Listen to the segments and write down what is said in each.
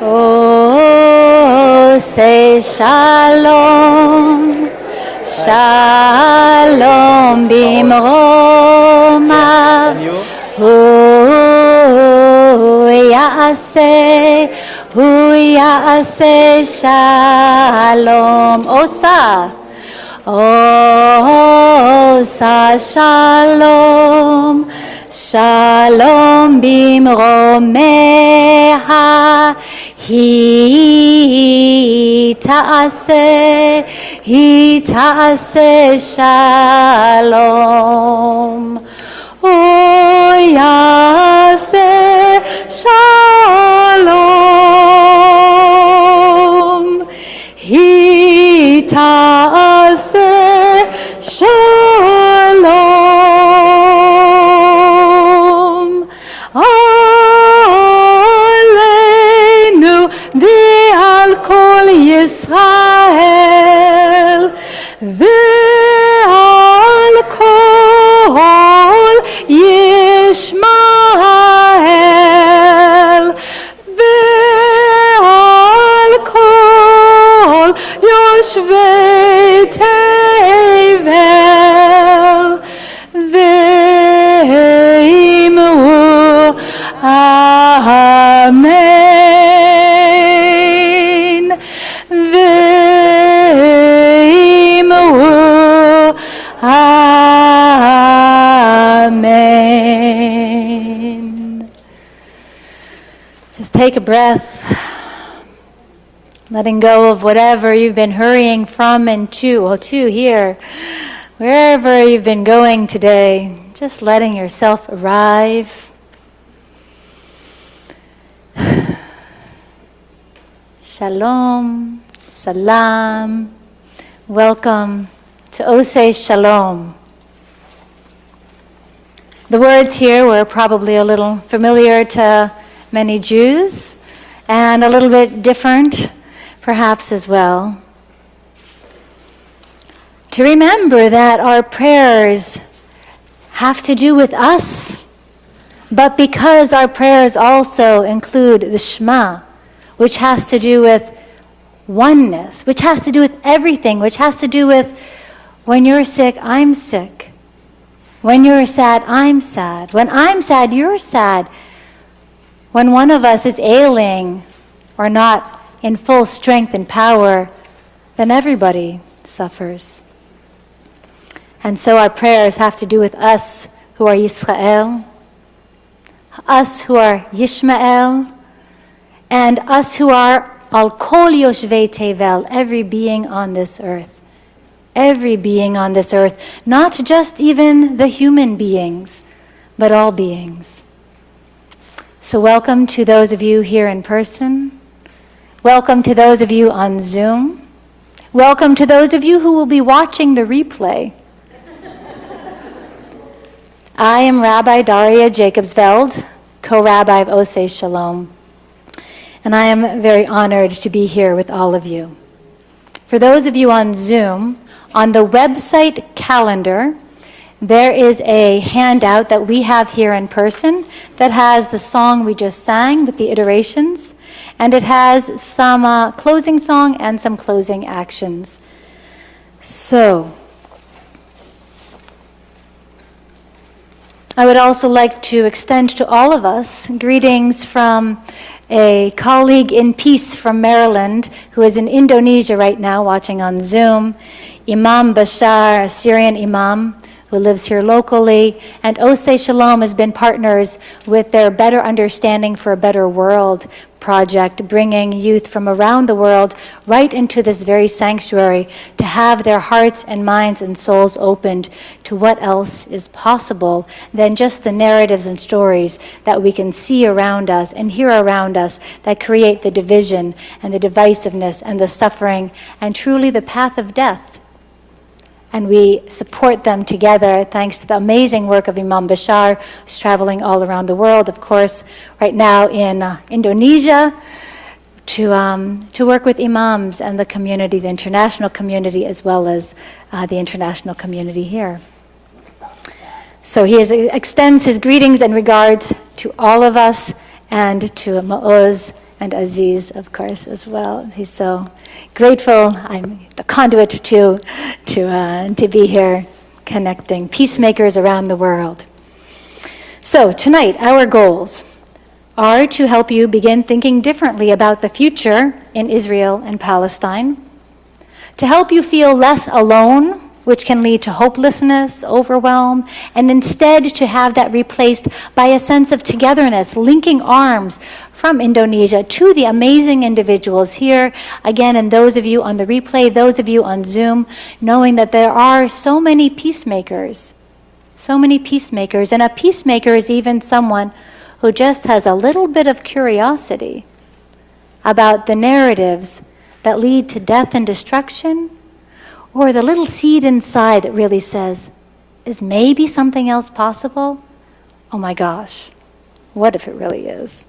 Oh, say shalom, shalom bimromav. Hu ya'aseh shalom. Osa. Osa shalom, shalom bimromeha. Hi ta'aseh shalom. Oh, yaseh shalom. Hi ta'aseh shalom. Aleinu ve'al kol Yisrael ve'al kol Yishmael ve'al kol Yoshvei Tevel ve'imru Amen ve'imru Amen. Just take a breath, letting go of whatever you've been hurrying from and to, or to here, wherever you've been going today, just letting yourself arrive. Shalom, salam, welcome to Oseh Shalom. The words here were probably a little familiar to many Jews, and a little bit different, perhaps as well. To remember that our prayers have to do with us, but because our prayers also include the Shema, which has to do with oneness, which has to do with everything, which has to do with when you're sick, I'm sick. When you're sad, I'm sad. When I'm sad, you're sad. When one of us is ailing or not in full strength and power, then everybody suffers. And so our prayers have to do with us who are Yisrael, us who are Yishmael, and us who are Al Kol Yoshvei Tevel, every being on this earth. Every being on this earth, not just even the human beings, but all beings. So welcome to those of you here in person. Welcome to those of you on Zoom. Welcome to those of you who will be watching the replay. I am Rabbi Daria Jacobsveld, co-rabbi of Oseh Shalom, and I am very honored to be here with all of you. For those of you on Zoom, on the website calendar, there is a handout that we have here in person that has the song we just sang with the iterations, and it has some closing song and some closing actions. So, I would also like to extend to all of us greetings from a colleague in peace from Maryland who is in Indonesia right now watching on Zoom, Imam Bashar, a Syrian imam who lives here locally, and Oseh Shalom has been partners with their Better Understanding for a Better World project, bringing youth from around the world right into this very sanctuary to have their hearts and minds and souls opened to what else is possible than just the narratives and stories that we can see around us and hear around us that create the division and the divisiveness and the suffering and truly the path of death. And we support them together thanks to the amazing work of Imam Bashar, who's traveling all around the world, of course, right now in Indonesia, to work with imams and the community, the international community, as well as the international community here. So he extends his greetings and regards to all of us, and to Maoz and Aziz, of course, as well. He's so grateful. I'm the conduit to be here connecting peacemakers around the world. So tonight, our goals are to help you begin thinking differently about the future in Israel and Palestine, to help you feel less alone, which can lead to hopelessness, overwhelm, and instead to have that replaced by a sense of togetherness, linking arms from Indonesia to the amazing individuals here, again, and those of you on the replay, those of you on Zoom, knowing that there are so many peacemakers, and a peacemaker is even someone who just has a little bit of curiosity about the narratives that lead to death and destruction, or the little seed inside that really says, is maybe something else possible? Oh my gosh, what if it really is?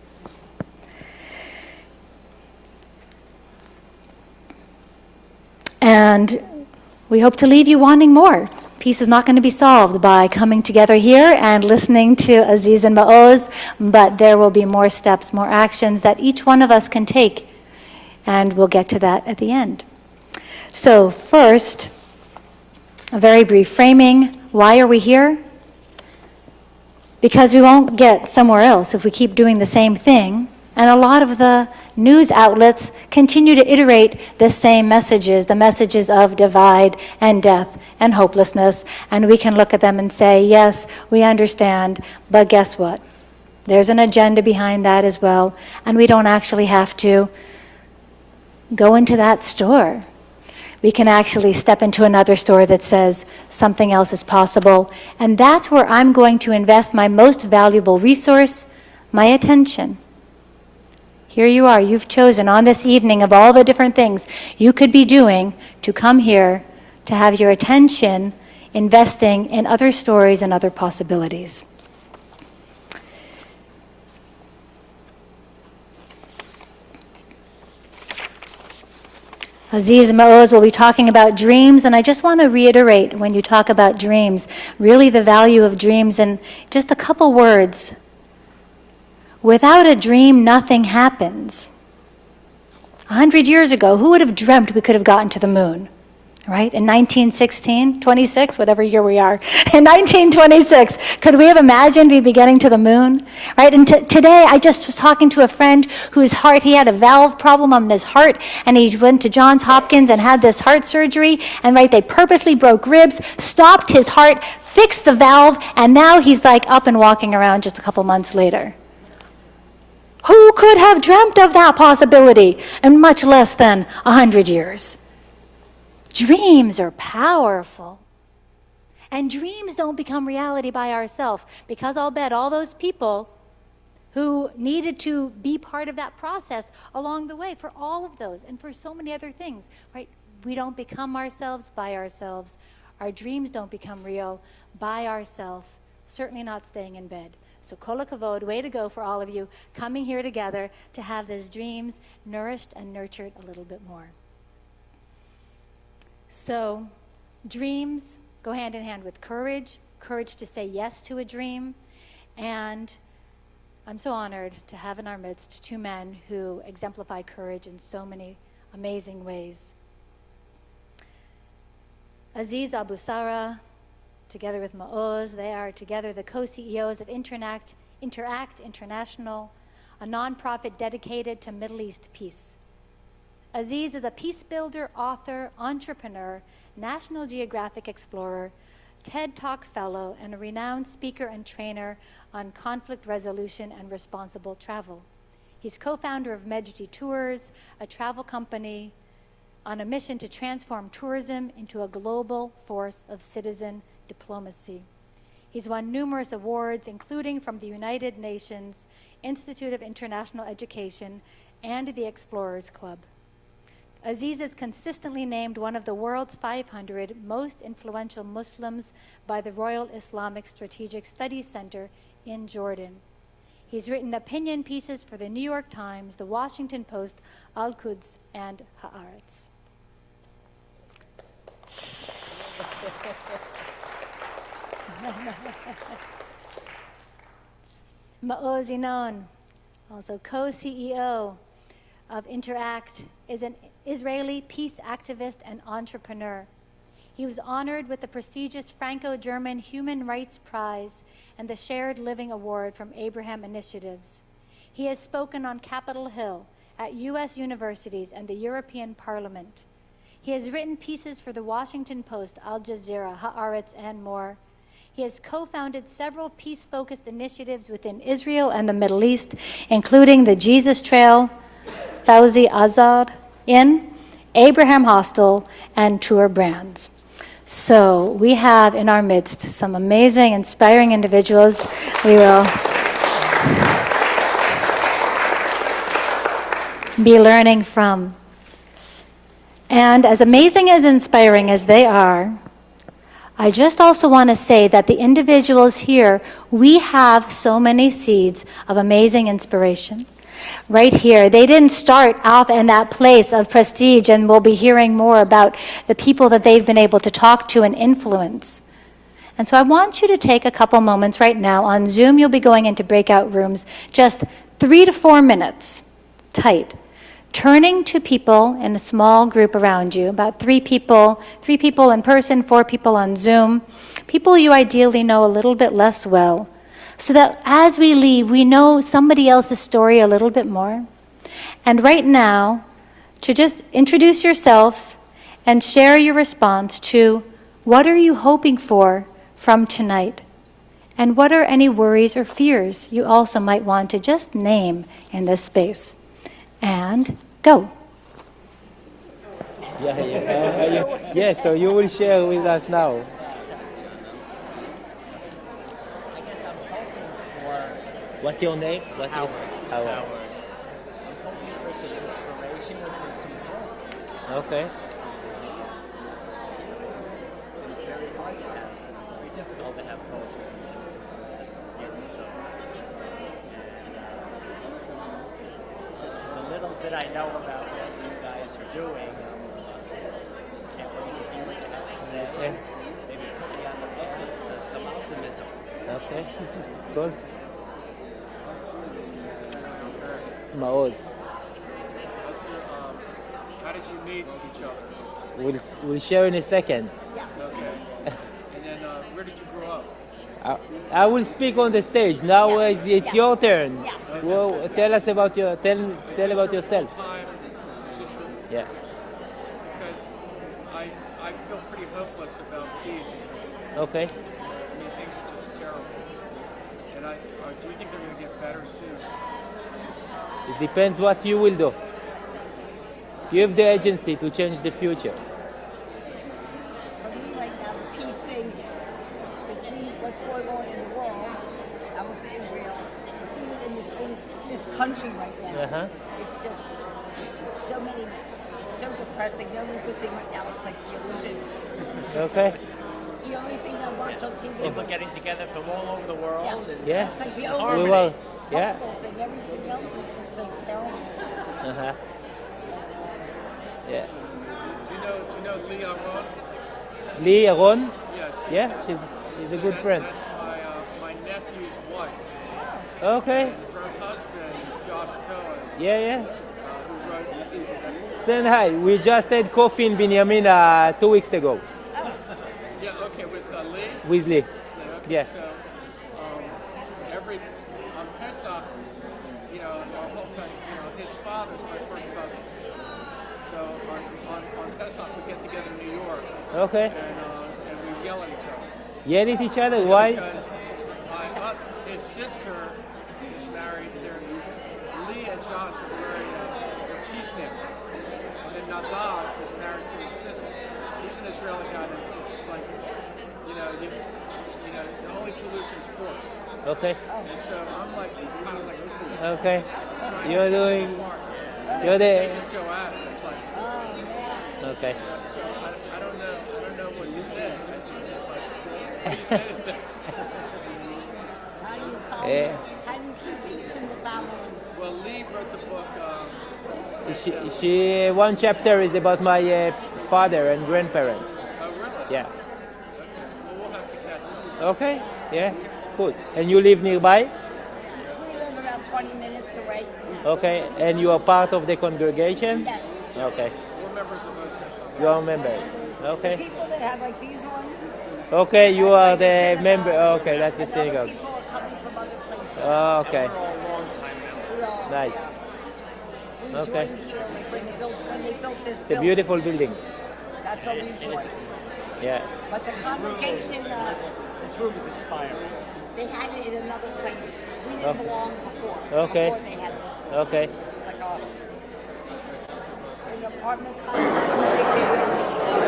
And we hope to leave you wanting more. Peace is not going to be solved by coming together here and listening to Aziz and Maoz, but there will be more steps, more actions that each one of us can take, and we'll get to that at the end. So first, a very brief framing. Why are we here? Because we won't get somewhere else if we keep doing the same thing. And a lot of the news outlets continue to iterate the same messages, the messages of divide and death and hopelessness. And we can look at them and say, yes, we understand, but guess what? There's an agenda behind that as well. And we don't actually have to go into that store. We can actually step into another store that says something else is possible. And that's where I'm going to invest my most valuable resource, my attention. Here you are, you've chosen on this evening of all the different things you could be doing to come here to have your attention investing in other stories and other possibilities. Aziz and Maoz will be talking about dreams, and I just want to reiterate when you talk about dreams, really the value of dreams in just a couple words. Without a dream, nothing happens. 100 years ago, who would have dreamt we could have gotten to the moon? Right? In 1916, 26, whatever year we are, in 1926, could we have imagined we'd be getting to the moon? Right? And today, I just was talking to a friend whose heart, he had a valve problem on his heart, and he went to Johns Hopkins and had this heart surgery, and right, they purposely broke ribs, stopped his heart, fixed the valve, and now he's like up and walking around just a couple months later. Who could have dreamt of that possibility in much less than 100 years? Dreams are powerful. And dreams don't become reality by ourselves, because I'll bet all those people who needed to be part of that process along the way for all of those and for so many other things, right? We don't become ourselves by ourselves. Our dreams don't become real by ourselves, certainly not staying in bed. So kol hakavod, way to go for all of you coming here together to have those dreams nourished and nurtured a little bit more. So dreams go hand in hand with courage, courage to say yes to a dream, and I'm so honored to have in our midst two men who exemplify courage in so many amazing ways. Aziz Abu Sarah, together with Maoz, they are together the co-CEOs of InterAct International, a nonprofit dedicated to Middle East peace. Aziz is a peace builder, author, entrepreneur, National Geographic explorer, TED Talk fellow, and a renowned speaker and trainer on conflict resolution and responsible travel. He's co-founder of Medjdi Tours, a travel company on a mission to transform tourism into a global force of citizen diplomacy. He's won numerous awards, including from the United Nations Institute of International Education and the Explorers Club. Aziz is consistently named one of the world's 500 most influential Muslims by the Royal Islamic Strategic Studies Center in Jordan. He's written opinion pieces for the New York Times, the Washington Post, Al-Quds, and Haaretz. Maoz, Inon, also co-CEO of InterAct, is an Israeli peace activist and entrepreneur. He was honored with the prestigious Franco-German Human Rights Prize and the Shared Living Award from Abraham Initiatives. He has spoken on Capitol Hill, at U.S. universities and the European Parliament. He has written pieces for the Washington Post, Al Jazeera, Haaretz, and more. He has co-founded several peace-focused initiatives within Israel and the Middle East, including the Jesus Trail, Fauzi Azad Inn, Abraham Hostel, and Tour Brands. So we have in our midst some amazing, inspiring individuals. We will be learning from. And as amazing as inspiring as they are, I just also want to say that the individuals here, we have so many seeds of amazing inspiration. Right here, they didn't start off in that place of prestige, and we'll be hearing more about the people that they've been able to talk to and influence. And so I want you to take a couple moments right now. On Zoom, you'll be going into breakout rooms, just 3 to 4 minutes, tight. Turning to people in a small group around you, about 3 people in person, 4 people on Zoom, people you ideally know a little bit less well, so that as we leave, we know somebody else's story a little bit more. And right now, to just introduce yourself and share your response to what are you hoping for from tonight? And what are any worries or fears you also might want to just name in this space? And go. Yes, so you will share with us now. I guess I'm hoping for What's your name? Howard. Howard. I'm hoping for some inspiration and for some hope. Okay. It's been very hard to have, very difficult to have hope last year or so. And just from the little bit I know about what you guys are doing, just can't wait to hear what you have to say. Okay. Maybe put me on the path to some optimism. Okay. Good. Maoz. How did you meet each other? We'll share in a second. Okay. And then where did you grow up? I will speak on the stage. Now it's your turn. Well, tell us about tell about yourself. Time, sister, Yeah. because I feel pretty hopeless about peace. Okay. I mean, things are just terrible. And do you think they're going to get better soon? It depends what you will do. You have the agency to change the future. For me right now, the peace thing between what's going on in the world, and with Israel, even in this country right now, it's just so depressing. The only good thing right now is like the Olympics. Okay. The only thing that works on TV. People getting together from all over the world. And Yeah. It's like the We only will. Yeah. hopeful thing. Everything else is just so terrible. Uh-huh. Yeah. Do you know Lee Aron? Lee Aron? Yes. Yeah, she's a good friend. That's my nephew's wife. Okay. And her husband is Josh Cohen, Yeah. who wrote the Send hi. We just had coffee in Binyamin 2 weeks ago Yeah, okay, with Lee. with Lee. Okay, Yeah. So on Pesach, our whole thing, his father's my first cousin. So on Pesach we get together in New York Okay. and we yell at each other. Yell at each other? Why? Because his sister is married. Lee and Josh are married. They're peaceniks. And then Nadav is married to his sister. He's an Israeli guy. That it's just like, the only solution is force. Okay. And so I'm like, kind of like, Okay. trying You're to keep doing. them apart. You're They the. just go at it. It's like, Okay. so I don't know what to say. I think just like, what do you say to them? Yeah. How do you keep peace in the family? Well, Lee wrote the book. She one chapter is about my father and grandparents. Oh, really? Yeah. Okay. Well, we'll have to catch up. Okay. Yeah. Good. And you live nearby? We live about 20 minutes away. Okay, and you are part of the congregation? Yes. Okay, We're members of those sections. you are members. The Okay. people that have like these on. Okay, you are the synagogue, member. Okay, that's the and other synagogue. people are coming from other places. Okay, We're all long-time members. nice. We Okay. joined here like when they built this It's a building. beautiful building. That's what we joined. Yeah. But the congregation, This room is inspiring. they had it in another place. We didn't Okay. belong before. Okay. Before they had this building. Okay. It was like an apartment complex. Big building, like you see.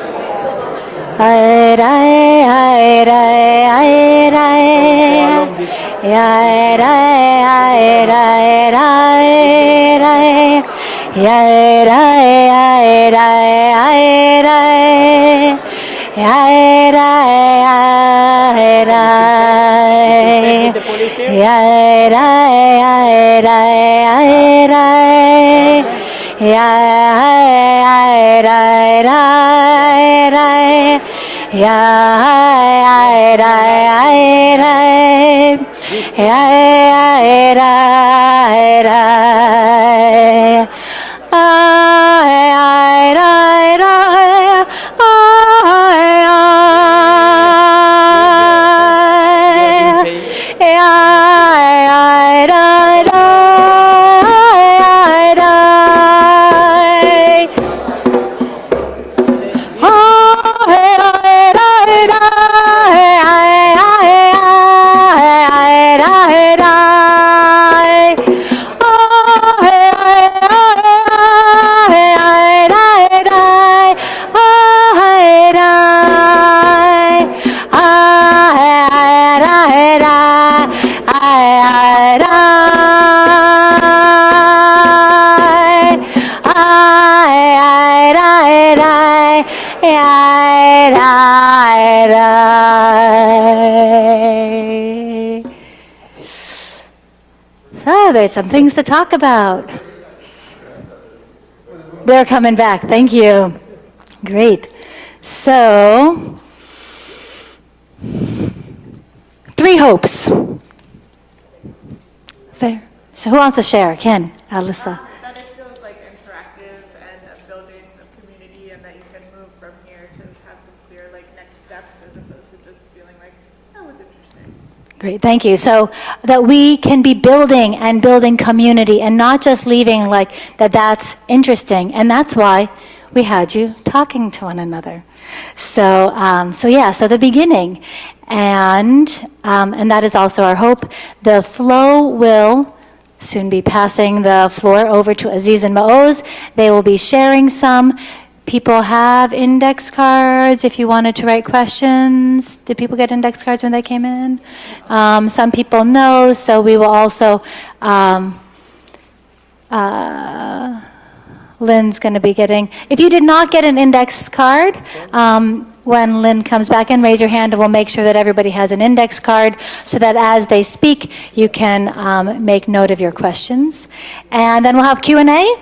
Ay, ay, ay, ay, ay, ay. Ay, ay, ay, ay, ay, ay. Ay, ay, ay, ay, ay, ay. Ay, ay, ay, ay. With the police here? Ay, ay, ay, ay, ay, ay. Ay, ay, ay, ay, ay. Ay, ay, ay, ay. Ay, ay, ay, ay. Ay, ay, ay, So there's some things to talk about. They're coming back. Thank you. Great. So, 3 hopes. Fair. So who wants to share? Ken, Alyssa. That it feels like interactive and a building of community, and that you can move from here to have some clear next steps as opposed to just feeling like that was interesting. Great, thank you. So that we can be building and building community and not just leaving like that's interesting. And that's why we had you talking to one another. So the beginning. And that is also our hope. The flow will soon be passing the floor over to Aziz and Maoz. They will be sharing some. People have index cards if you wanted to write questions. Did people get index cards when they came in? Some people know, so we will also, Lynn's going to be getting, if you did not get an index card, when Lynn comes back in, raise your hand and we'll make sure that everybody has an index card so that as they speak, you can make note of your questions. And then we'll have Q&A,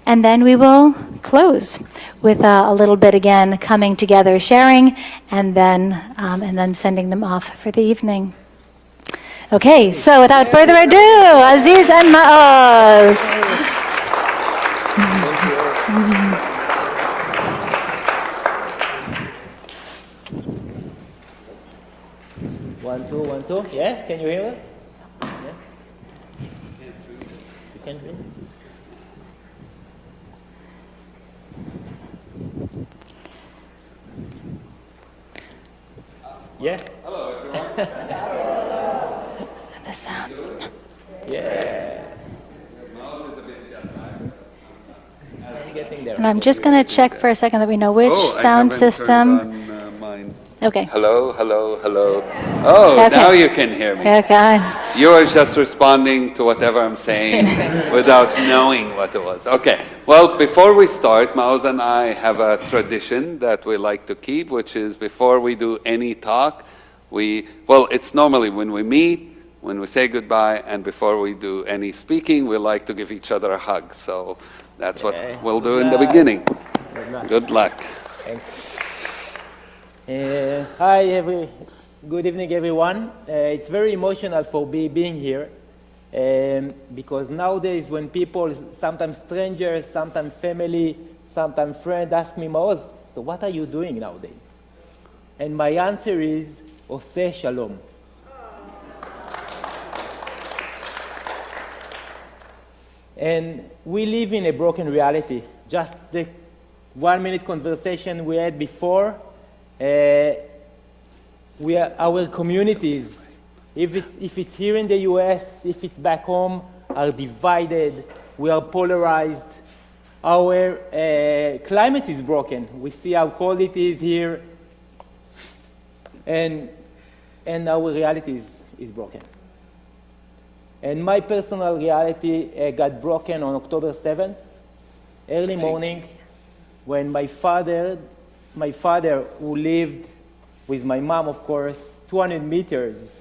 and then we will close with a little bit again, coming together, sharing, and then sending them off for the evening. Okay, so without further ado, Aziz and Maoz. 1, 2, 1, 2. Yeah, can you hear it? Yeah. You can hear it? Yeah. Hello, everyone. The sound. Yeah. Maoz is a bit shy. I'm getting there. And I'm just going to check for a second that we know which sound system. Mine. Okay. Hello, hello, hello. Oh, Okay. now you can hear me. Okay. You are just responding to whatever I'm saying without knowing what it was. Okay. Well, before we start, Maoz and I have a tradition that we like to keep, which is before we do any talk, it's normally when we meet, when we say goodbye, and before we do any speaking, we like to give each other a hug. So that's what we'll do in the beginning. Good luck. Thanks. Good evening, everyone. It's very emotional for me being here. Because nowadays when people, sometimes strangers, sometimes family, sometimes friends ask me, Maoz, so what are you doing nowadays? And my answer is, Oseh Shalom. And we live in a broken reality. Just the 1 minute conversation we had before, our communities, if it's here in the US, if it's back home, are divided. We are polarized. Our climate is broken. We see how cold it is here, and our reality is broken. And my personal reality got broken on October 7th, early morning, when my father, who lived with my mom, of course, 200 meters,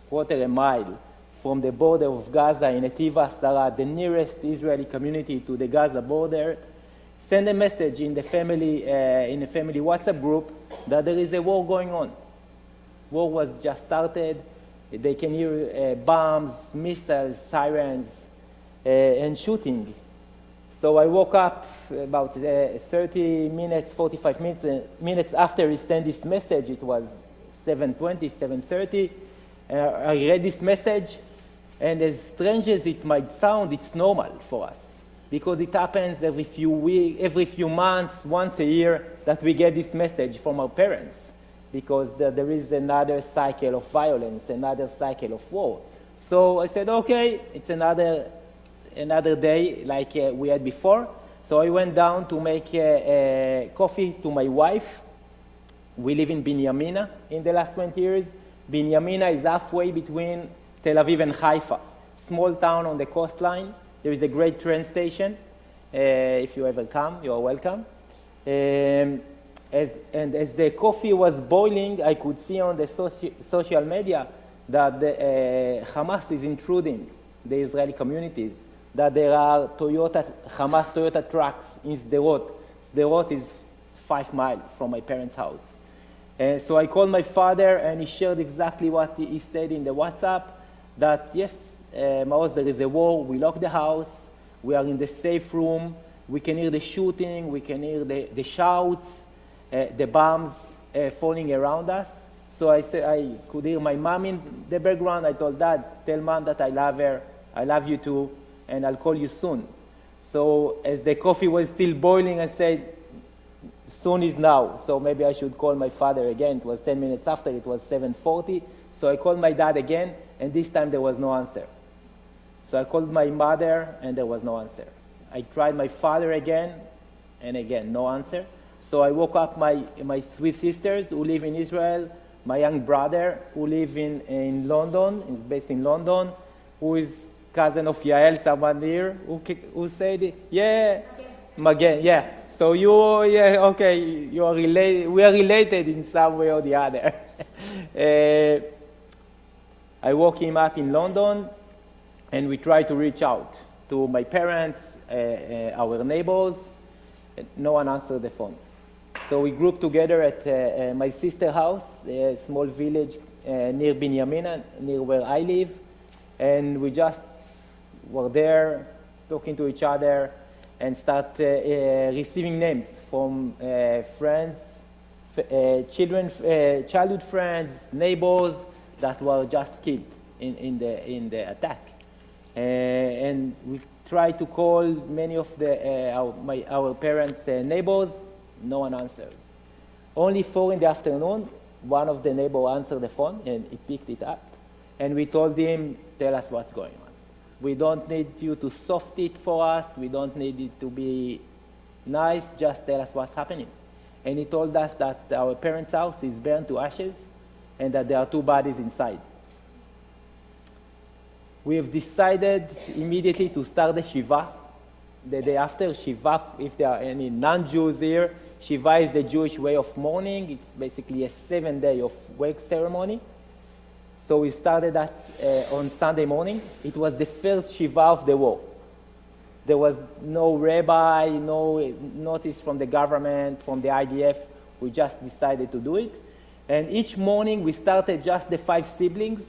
quarter a mile from the border of Gaza in Netiva Asara, the nearest Israeli community to the Gaza border, sent a message in the family WhatsApp group that there is a war going on. War was just started. They can hear bombs, missiles, sirens, and shooting. So I woke up about 30 minutes, 45 minutes after he sent this message. It was 7:20, 7:30. I read this message, and as strange as it might sound, it's normal for us because it happens every few months, once a year, that we get this message from our parents, because there is another cycle of violence, another cycle of war. So I said, okay, it's another day like we had before. So I went down to make coffee to my wife. We live in Binyamina in the last 20 years. Binyamina is halfway between Tel Aviv and Haifa, small town on the coastline. There is a great train station. If you ever come, you are welcome. As the coffee was boiling, I could see on the social media that Hamas is intruding the Israeli communities, that there are Hamas Toyota trucks in Sderot. Sderot is 5 miles from my parents' house. So I called my father, and he shared exactly what he said in the WhatsApp, that yes, Maoz, there is a war, we locked the house, we are in the safe room, we can hear the shooting, we can hear the shouts, the bombs falling around us. So I said, I could hear my mom in the background. I told Dad, tell Mom that I love her, I love you too, and I'll call you soon. So as the coffee was still boiling, I said, soon is now, so maybe I should call my father again. It was 10 minutes after, it was 7:40. So I called my dad again, and this time there was no answer. So I called my mother, and there was no answer. I tried my father again, and again, no answer. So I woke up my 3 sisters who live in Israel, my young brother who lives in London, is based in London, who is cousin of Yael, someone here, who said, yeah, Magen, yeah. So okay, you are related. We are related in some way or the other. I woke him up in London, and we tried to reach out to my parents, our neighbors. No one answered the phone. So we grouped together at my sister's house, a small village near Binyamina, near where I live, and we just were there talking to each other and start receiving names from friends, childhood friends, neighbors that were just killed in the attack. And we tried to call many of our parents' neighbors. No one answered. Only 4 in the afternoon, one of the neighbors answered the phone, and he picked it up. And we told him, tell us what's going on. We don't need you to soft it for us. We don't need it to be nice. Just tell us what's happening. And he told us that our parents' house is burned to ashes and that there are 2 bodies inside. We have decided immediately to start the Shiva. The day after Shiva, if there are any non-Jews here, Shiva is the Jewish way of mourning. It's basically a 7-day of wake ceremony. So we started that on Sunday morning. It was the first Shiva of the war. There was no rabbi, no notice from the government, from the IDF. We just decided to do it. And each morning we started just the 5 siblings,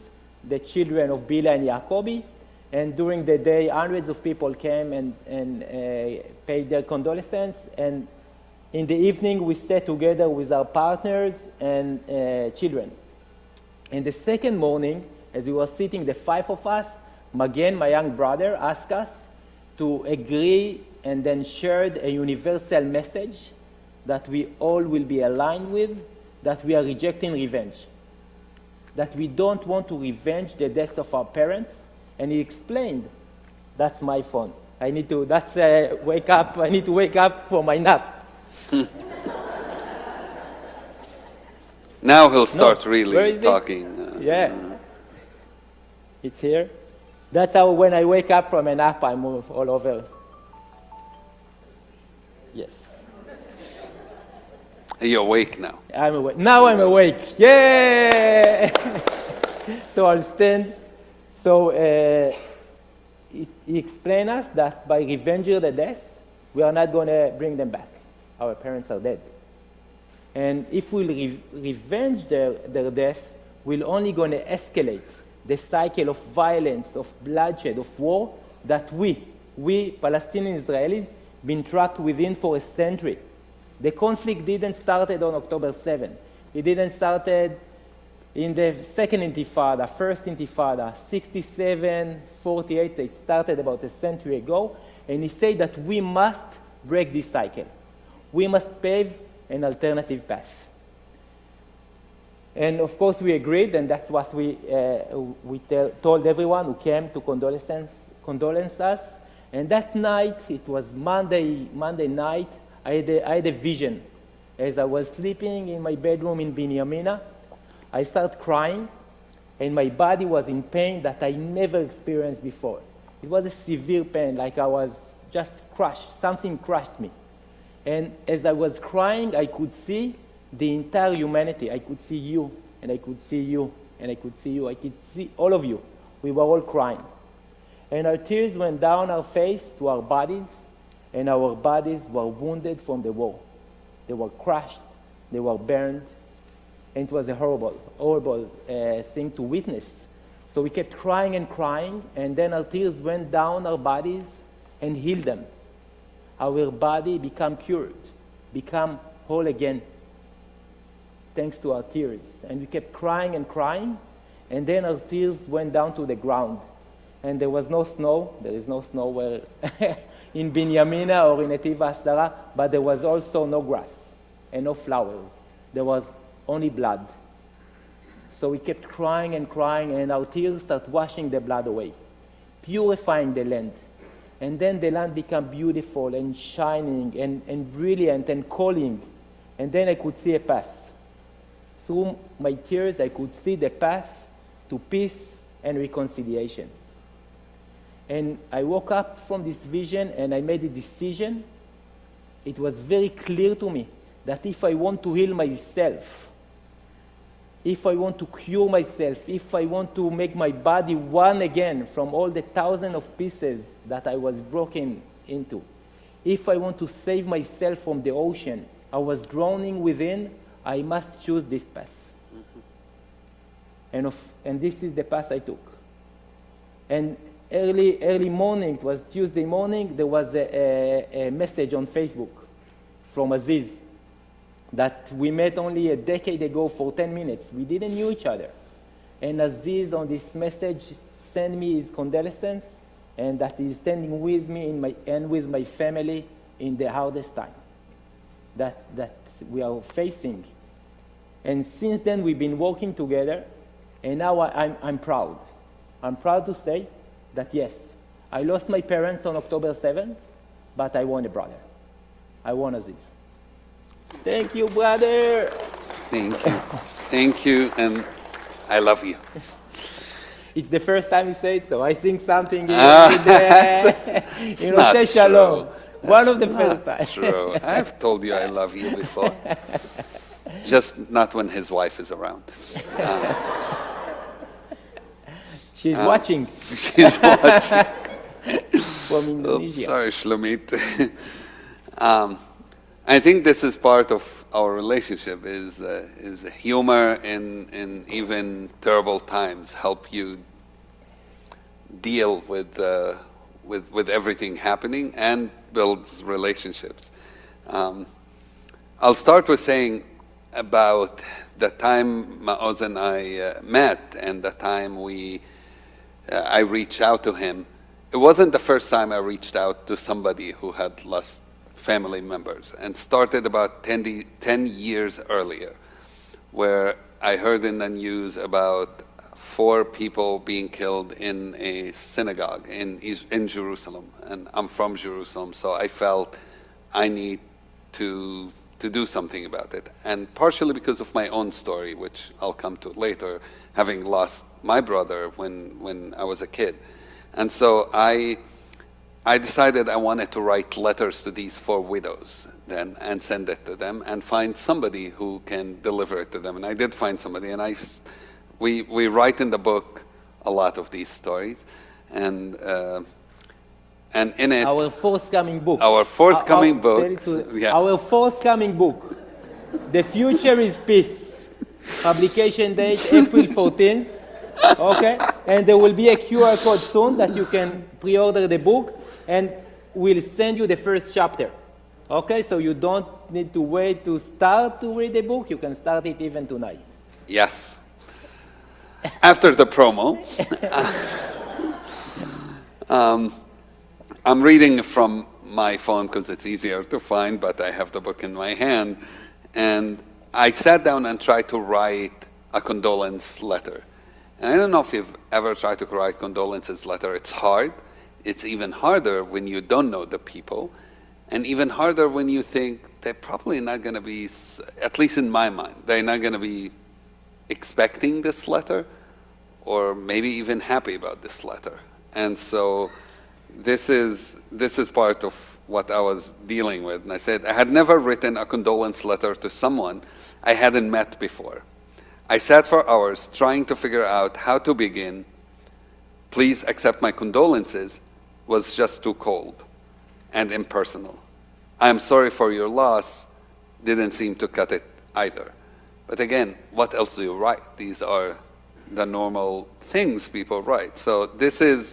the children of Bila and Yacobi, And during the day, hundreds of people came and paid their condolences. And in the evening, we sat together with our partners and children. And the second morning, as we were sitting, the five of us, Magen, my young brother, asked us to agree and then shared a universal message that we all will be aligned with, that we are rejecting revenge, that we don't want to revenge the deaths of our parents. And he explained, that's my phone. I need to wake up. I need to wake up for my nap. Now he'll start Where really is it? talking. Yeah. It's here. That's how when I wake up from a nap, I move all over. Yes. Are you awake now? I'm awake. Now I'm awake. Yeah! So I'll stand. So he explained us that by revenging the deaths, we are not going to bring them back. Our parents are dead. And if we revenge their deaths, we're only going to escalate the cycle of violence, of bloodshed, of war that we Palestinian Israelis, been trapped within for a century. The conflict didn't start on October 7. It didn't start in the second intifada, first intifada, 67, 48. It started about a century ago. And he said that we must break this cycle. We must pave an alternative path. And of course we agreed, and that's what we told everyone who came to condolence us. And that night, it was Monday night, I had a vision. As I was sleeping in my bedroom in Binyamina, I started crying, and my body was in pain that I never experienced before. It was a severe pain, like I was just crushed. Something crushed me. And as I was crying, I could see the entire humanity. I could see you, and I could see you, and I could see you. I could see all of you. We were all crying. And our tears went down our face to our bodies, and our bodies were wounded from the war. They were crushed, they were burned, and it was a horrible, horrible thing to witness. So we kept crying, and then our tears went down our bodies and healed them. Our body became cured, become whole again, thanks to our tears. And we kept crying, and then our tears went down to the ground. And there was no snow. There is no snow where in Binyamina or in Netiv Asara, but there was also no grass and no flowers. There was only blood. So we kept crying, and our tears started washing the blood away, purifying the land. And then the land became beautiful and shining and brilliant and calling. And then I could see a path. Through my tears, I could see the path to peace and reconciliation. And I woke up from this vision and I made a decision. It was very clear to me that if I want to heal myself, if I want to cure myself, if I want to make my body one again from all the thousands of pieces that I was broken into, if I want to save myself from the ocean I was drowning within, I must choose this path. And this is the path I took. And early morning, it was Tuesday morning, there was a message on Facebook from Aziz that we met only a decade ago for 10 minutes. We didn't know each other. And Aziz on this message sent me his condolences and that he's standing with me and with my family in the hardest time that we are facing. And since then, we've been working together, and now I'm proud. I'm proud to say that, yes, I lost my parents on October 7th, but I won a brother. I won Aziz. Thank you, brother. Thank you. Thank you, and I love you. It's the first time you say it, so I think something say shalom. True. One of the first times. True. I've told you I love you before. Just not when his wife is around. She's watching. She's watching. From Indonesia. Oops, sorry, Shlomit. I think this is part of our relationship, is humor in even terrible times help you deal with everything happening and builds relationships. I'll start with saying about the time Maoz and I met and the time I reached out to him. It wasn't the first time I reached out to somebody who had lost family members, and started about 10 years earlier, where I heard in the news about 4 people being killed in a synagogue in Jerusalem. And I'm from Jerusalem, so I felt I need to do something about it. And partially because of my own story, which I'll come to later, having lost my brother when I was a kid. And so I decided I wanted to write letters to these 4 widows then and send it to them and find somebody who can deliver it to them. And I did find somebody, and we write in the book a lot of these stories. And in it, Our forthcoming book. our forthcoming book, Our forthcoming book. The Future is Peace. Publication date April 14th. Okay? And there will be a QR code soon that you can pre-order the book, and we'll send you the first chapter. Okay? So you don't need to wait to start to read the book. You can start it even tonight. yes. After the promo, I'm reading from my phone because it's easier to find, but I have the book in my hand. And I sat down and tried to write a condolence letter. And I don't know if you've ever tried to write condolences letter. It's hard. It's even harder when you don't know the people. And even harder when you think they're probably not going to be, at least in my mind, they're not going to be expecting this letter, or maybe even happy about this letter. And so this is part of what I was dealing with. And I said, I had never written a condolence letter to someone I hadn't met before. I sat for hours trying to figure out how to begin. Please accept my condolences was just too cold and impersonal. I am sorry for your loss didn't seem to cut it either. But again, what else do you write? These are the normal things people write. So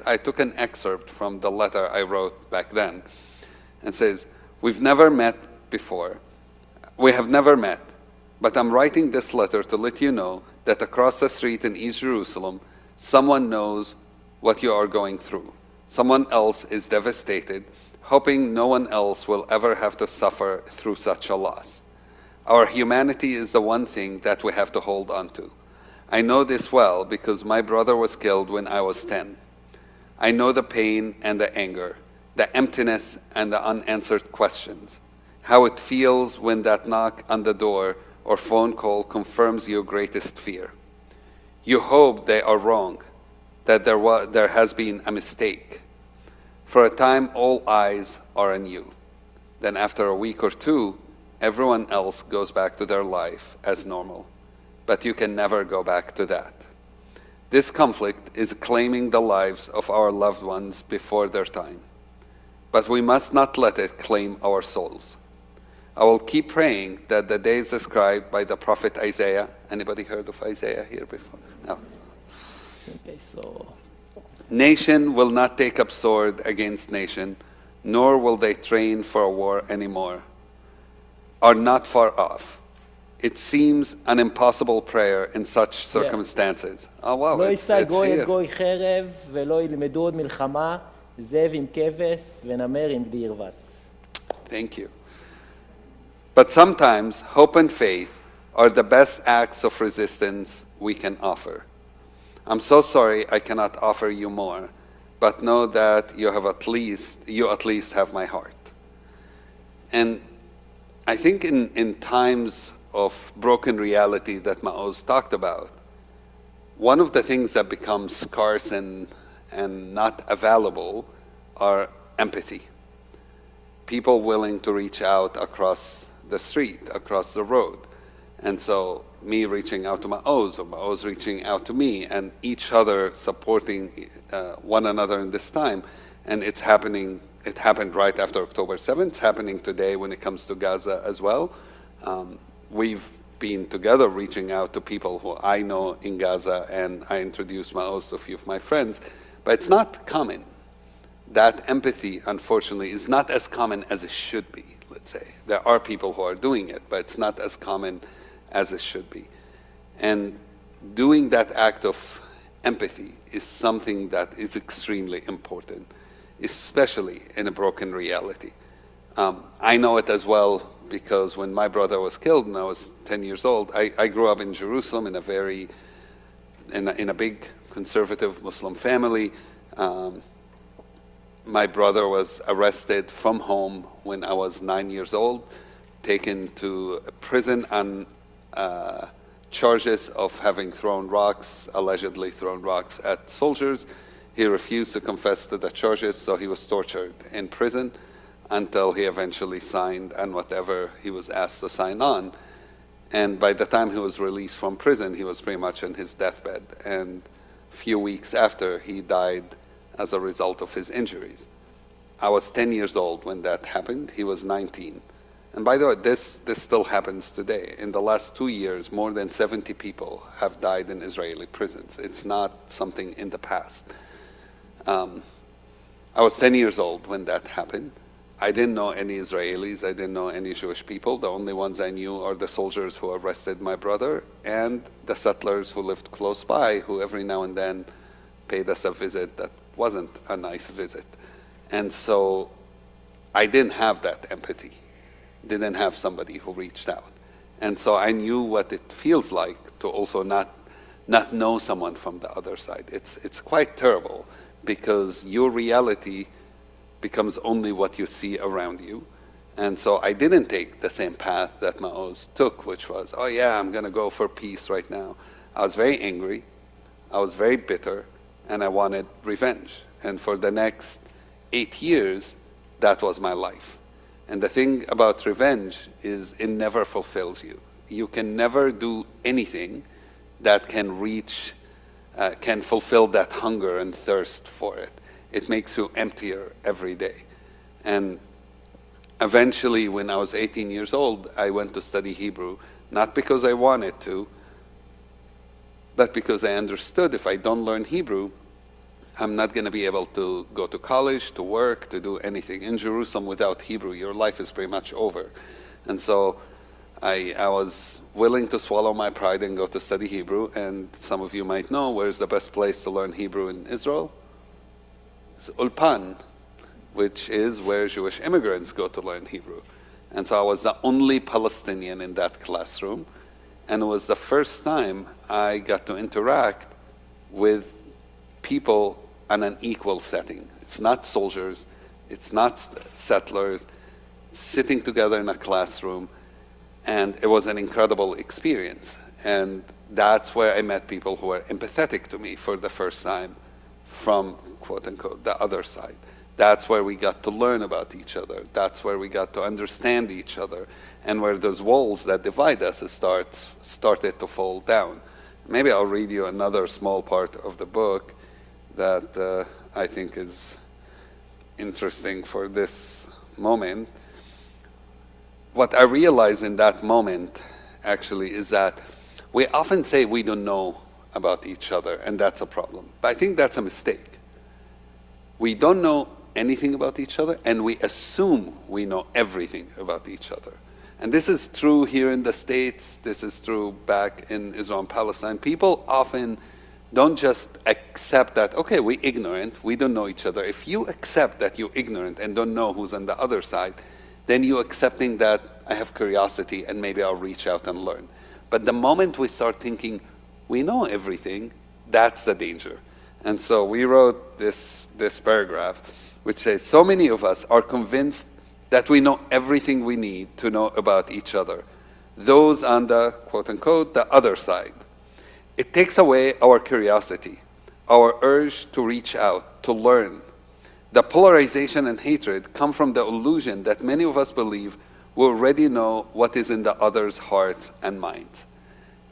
I took an excerpt from the letter I wrote back then, and says, we've never met before. We have never met, but I'm writing this letter to let you know that across the street in East Jerusalem, someone knows what you are going through. Someone else is devastated, hoping no one else will ever have to suffer through such a loss. Our humanity is the one thing that we have to hold on to. I know this well because my brother was killed when I was 10. I know the pain and the anger, the emptiness and the unanswered questions, how it feels when that knock on the door or phone call confirms your greatest fear. You hope they are wrong, that there has been a mistake. For a time, all eyes are on you. Then after a week or two, everyone else goes back to their life as normal. But you can never go back to that. This conflict is claiming the lives of our loved ones before their time. But we must not let it claim our souls. I will keep praying that the days described by the prophet Isaiah. Anybody heard of Isaiah here before? No. Okay, so Nation will not take up sword against nation, nor will they train for a war anymore. Are not far off. It seems an impossible prayer in such circumstances. Oh wow, לא it's יישא גוי here. את גוי חרב, ולא ילמדו עוד מלחמה, זאב עם כבש, ונמר עם גדי ירבץ. Thank you. But sometimes hope and faith are the best acts of resistance we can offer. I'm so sorry I cannot offer you more, but know that you at least have my heart. And I think in times of broken reality that Maoz talked about, one of the things that becomes scarce and not available are empathy. People willing to reach out across the street, across the road. And so me reaching out to Maoz, or Maoz reaching out to me, and each other supporting one another in this time. And it happened right after October 7th. It's happening today when it comes to Gaza as well. We've been together reaching out to people who I know in Gaza, and I introduced Maoz to a few of my friends. but it's not common. That empathy, unfortunately, is not as common as it should be, let's say. There are people who are doing it, but it's not as common as it should be. And doing that act of empathy is something that is extremely important, especially in a broken reality. I know it as well because when my brother was killed when I was 10 years old, I grew up in Jerusalem in a big conservative Muslim family. My brother was arrested from home when I was 9 years old, taken to a prison on charges of having allegedly thrown rocks at soldiers. He refused to confess to the charges, so he was tortured in prison until he eventually signed on whatever he was asked to sign on. And by the time he was released from prison, he was pretty much on his deathbed. And a few weeks after, he died as a result of his injuries. I was 10 years old when that happened. He was 19. And by the way, this still happens today. In the last 2 years, more than 70 people have died in Israeli prisons. It's not something in the past. I was 10 years old when that happened. I didn't know any Israelis. I didn't know any Jewish people. The only ones I knew are the soldiers who arrested my brother and the settlers who lived close by, who every now and then paid us a visit that wasn't a nice visit. And so I didn't have that empathy. Didn't have somebody who reached out. And so I knew what it feels like to also not know someone from the other side. It's quite terrible because your reality becomes only what you see around you. And so I didn't take the same path that Maoz took, which was, oh yeah, I'm going to go for peace right now. I was very angry, I was very bitter, and I wanted revenge. And for the next 8 years, that was my life. And the thing about revenge is it never fulfills you. You can never do anything that can fulfill that hunger and thirst for it. It makes you emptier every day. And eventually, when I was 18 years old, I went to study Hebrew, not because I wanted to, but because I understood if I don't learn Hebrew, I'm not going to be able to go to college, to work, to do anything. In Jerusalem, without Hebrew, your life is pretty much over. And so I was willing to swallow my pride and go to study Hebrew. And some of you might know, where's the best place to learn Hebrew in Israel? It's Ulpan, which is where Jewish immigrants go to learn Hebrew. And so I was the only Palestinian in that classroom. And it was the first time I got to interact with people on an equal setting. It's not soldiers, it's not settlers, sitting together in a classroom, and it was an incredible experience. And that's where I met people who were empathetic to me for the first time from, quote unquote, the other side. That's where we got to learn about each other. That's where we got to understand each other, and where those walls that divide us started to fall down. Maybe I'll read you another small part of the book that I think is interesting for this moment. What I realized in that moment, actually, is that we often say we don't know about each other, and that's a problem. But I think that's a mistake. We don't know anything about each other, and we assume we know everything about each other. And this is true here in the States. This is true back in Israel and Palestine. People often don't just accept that, okay, we're ignorant, we don't know each other. If you accept that you're ignorant and don't know who's on the other side, then you're accepting that I have curiosity and maybe I'll reach out and learn. But the moment we start thinking we know everything, that's the danger. And so we wrote this paragraph, which says, so many of us are convinced that we know everything we need to know about each other, those on the, quote unquote, the other side. It takes away our curiosity, our urge to reach out, to learn. The polarization and hatred come from the illusion that many of us believe we already know what is in the other's hearts and minds.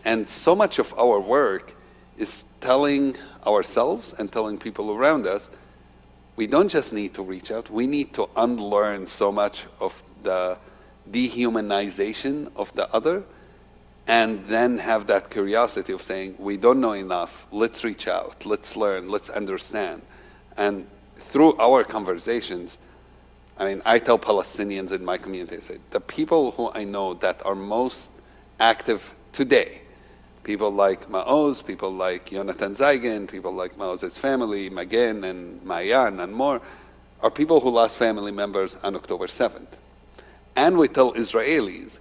And so much of our work is telling ourselves and telling people around us, we don't just need to reach out, we need to unlearn so much of the dehumanization of the other, and then have that curiosity of saying, we don't know enough, let's reach out, let's learn, let's understand. And through our conversations, I mean, I tell Palestinians in my community, I say, the people who I know that are most active today, people like Maoz, people like Yonatan Zaygen, people like Maoz's family, Magen and Mayan and more, are people who lost family members on October 7th. And we tell Israelis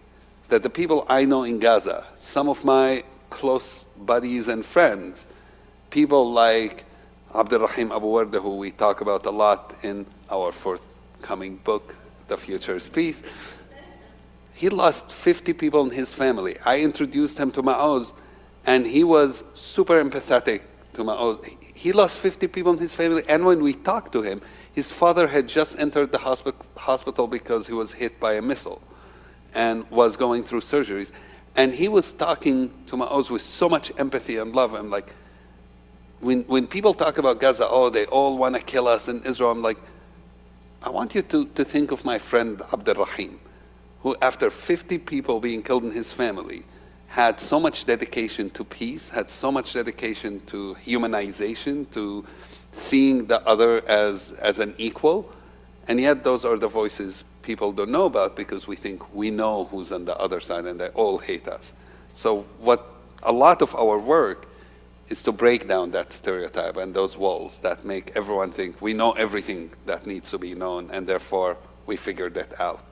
that the people I know in Gaza, some of my close buddies and friends, people like Abdurrahim Abu Warda, who we talk about a lot in our forthcoming book, The Future is Peace, he lost 50 people in his family. I introduced him to Maoz, and he was super empathetic to Maoz. He lost 50 people in his family, and when we talked to him, his father had just entered the hospital because he was hit by a missile and was going through surgeries. And he was talking to Maoz with so much empathy and love. I'm like, when people talk about Gaza, oh, they all want to kill us in Israel, I'm like, I want you to think of my friend Abdurrahim, who after 50 people being killed in his family, had so much dedication to peace, had so much dedication to humanization, to seeing the other as an equal, and yet those are the voices people don't know about because we think we know who's on the other side and they all hate us. So what a lot of our work is to break down that stereotype and those walls that make everyone think we know everything that needs to be known and therefore we figured that out.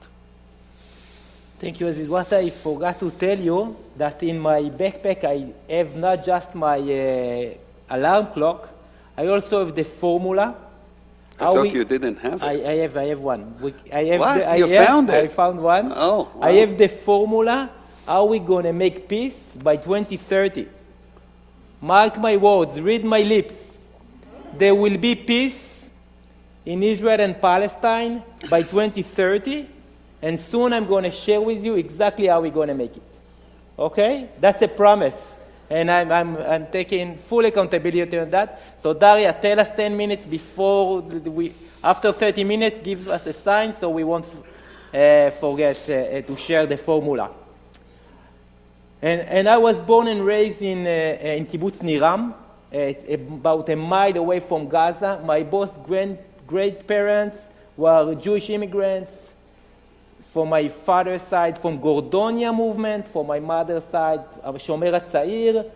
Thank you, Aziz. What I forgot to tell you, that in my backpack I have not just my alarm clock, I also have the formula. I thought you didn't have it. I have one. Found it? I found one. Oh, wow. I have the formula, how we going to make peace by 2030. Mark my words, read my lips. There will be peace in Israel and Palestine by 2030. And soon I'm going to share with you exactly how we're going to make it. Okay? That's a promise. And I'm taking full accountability on that. So Daria, tell us 10 minutes before, after 30 minutes, give us a sign so we won't forget to share the formula. And I was born and raised in Kibbutz Niram, about a mile away from Gaza. My both great-parents were Jewish immigrants. From my father's side, from Gordonia movement, from my mother's side, Shomer HaTzair,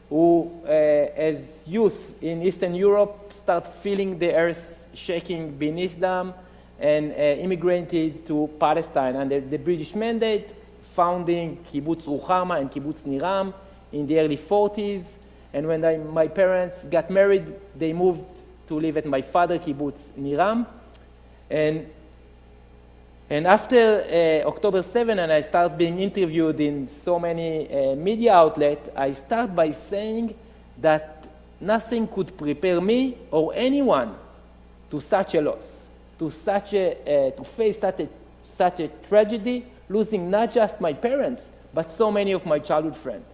who, as youth in Eastern Europe, start feeling the earth shaking beneath them and immigrated to Palestine under the British mandate, founding Kibbutz Ruchama and Kibbutz Niram in the early 40s. And when my parents got married, they moved to live at my father's Kibbutz Niram. And after October 7, and I start being interviewed in so many media outlets, I start by saying that nothing could prepare me or anyone to such a loss, to face such a tragedy, losing not just my parents, but so many of my childhood friends.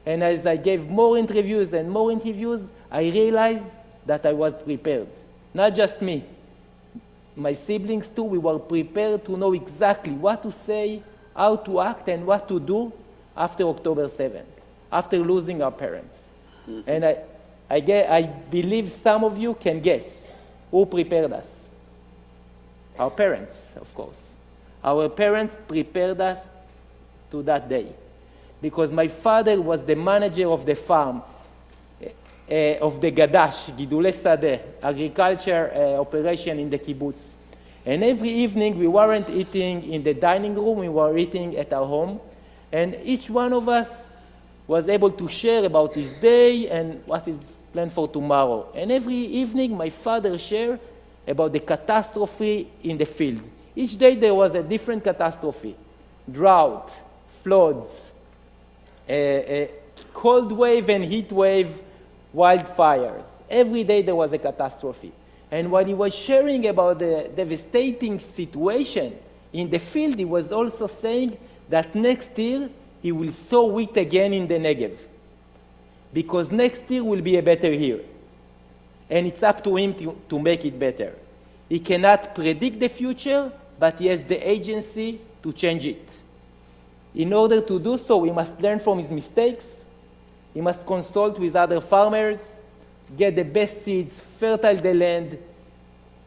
And as I gave more interviews and more interviews, I realized that I was prepared. Not just me. My siblings too, we were prepared to know exactly what to say, how to act, and what to do after October 7th, after losing our parents. Mm-hmm. And I believe some of you can guess who prepared us. Our parents, of course. Our parents prepared us to that day. Because my father was the manager of the farm, of the Gadash, Gidulei Sadeh, agriculture operation in the kibbutz. And every evening we weren't eating in the dining room, we were eating at our home. And each one of us was able to share about his day and what is planned for tomorrow. And every evening my father shared about the catastrophe in the field. Each day there was a different catastrophe. Drought, floods, cold wave and heat wave, wildfires. Every day there was a catastrophe. And while he was sharing about the devastating situation in the field, he was also saying that next year he will sow wheat again in the Negev. Because next year will be a better year. And it's up to him to make it better. He cannot predict the future, but he has the agency to change it. In order to do so, we must learn from his mistakes. He must consult with other farmers, get the best seeds, fertile the land,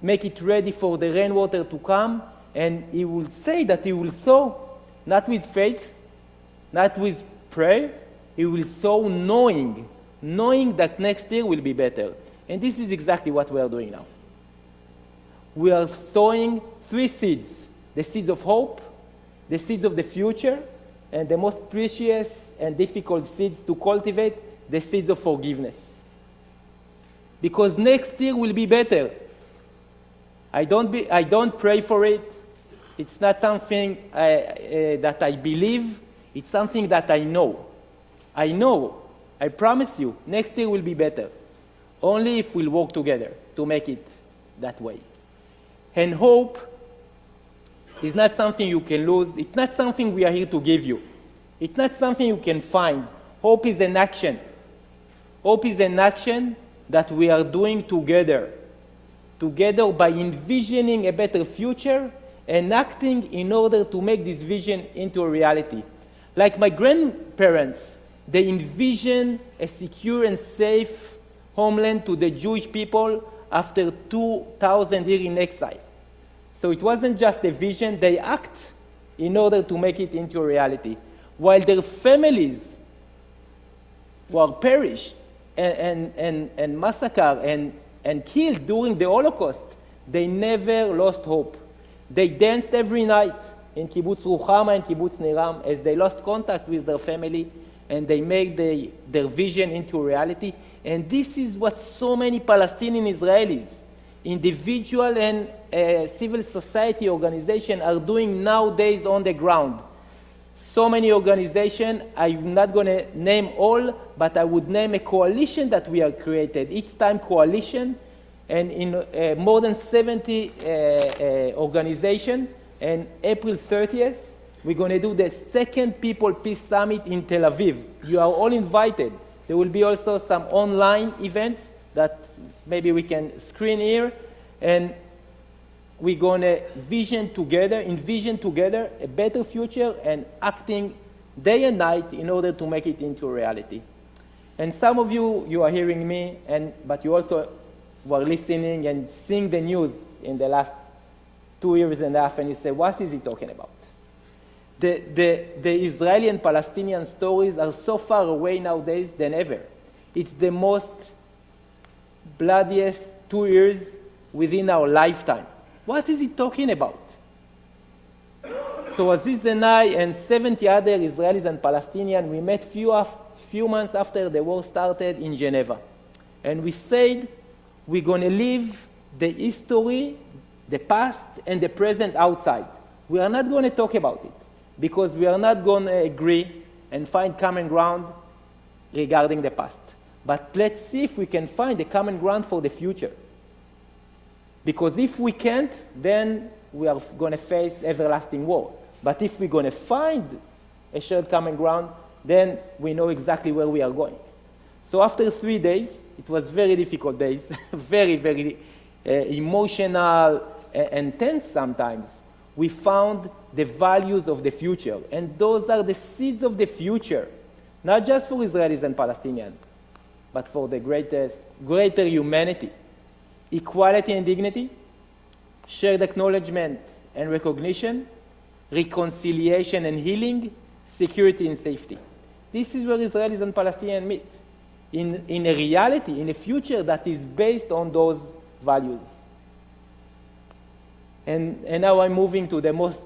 make it ready for the rainwater to come, and he will say that he will sow, not with faith, not with prayer, he will sow knowing that next year will be better. And this is exactly what we are doing now. We are sowing 3 seeds: the seeds of hope, the seeds of the future, and the most precious and difficult seeds to cultivate, the seeds of forgiveness. Because next year will be better. I don't pray for it. It's not something that I believe. It's something that I know. I know. I promise you, next year will be better. Only if we'll work together to make it that way. And hope is not something you can lose. It's not something we are here to give you. It's not something you can find. Hope is an action. Hope is an action that we are doing together. Together by envisioning a better future and acting in order to make this vision into a reality. Like my grandparents, they envisioned a secure and safe homeland to the Jewish people after 2,000 years in exile. So it wasn't just a vision, they act in order to make it into a reality. While their families were perished and massacred and killed during the Holocaust, they never lost hope. They danced every night in Kibbutz Ruchama and Kibbutz Niram as they lost contact with their family, and they made their vision into reality. And this is what so many Palestinian Israelis, individual and civil society organizations are doing nowadays on the ground. So many organizations, I'm not going to name all, but I would name a coalition that we have created, each time coalition, and in more than 70 organizations. And April 30th, we're going to do the second People Peace Summit in Tel Aviv. You are all invited. There will be also some online events that maybe we can screen here. And we're going to envision together a better future and acting day and night in order to make it into reality. And some of you are hearing me, but you also were listening and seeing the news in the last 2 years and a half, and you say, what is he talking about? The Israeli and Palestinian stories are so far away nowadays than ever. It's the most bloodiest 2 years within our lifetime. What is he talking about? So Aziz and I and 70 other Israelis and Palestinians, we met few months after the war started in Geneva. And we said, we're going to leave the history, the past, and the present outside. We are not going to talk about it because we are not going to agree and find common ground regarding the past. But let's see if we can find a common ground for the future. Because if we can't, then we are going to face everlasting war. But if we're going to find a shared common ground, then we know exactly where we are going. So after 3 days, it was very difficult days, very, very emotional and tense sometimes. We found the values of the future. And those are the seeds of the future, not just for Israelis and Palestinians, but for the greater humanity. Equality and dignity, shared acknowledgement and recognition, reconciliation and healing, security and safety. This is where Israelis and Palestinians meet, in a reality, in a future that is based on those values. And now I'm moving to the most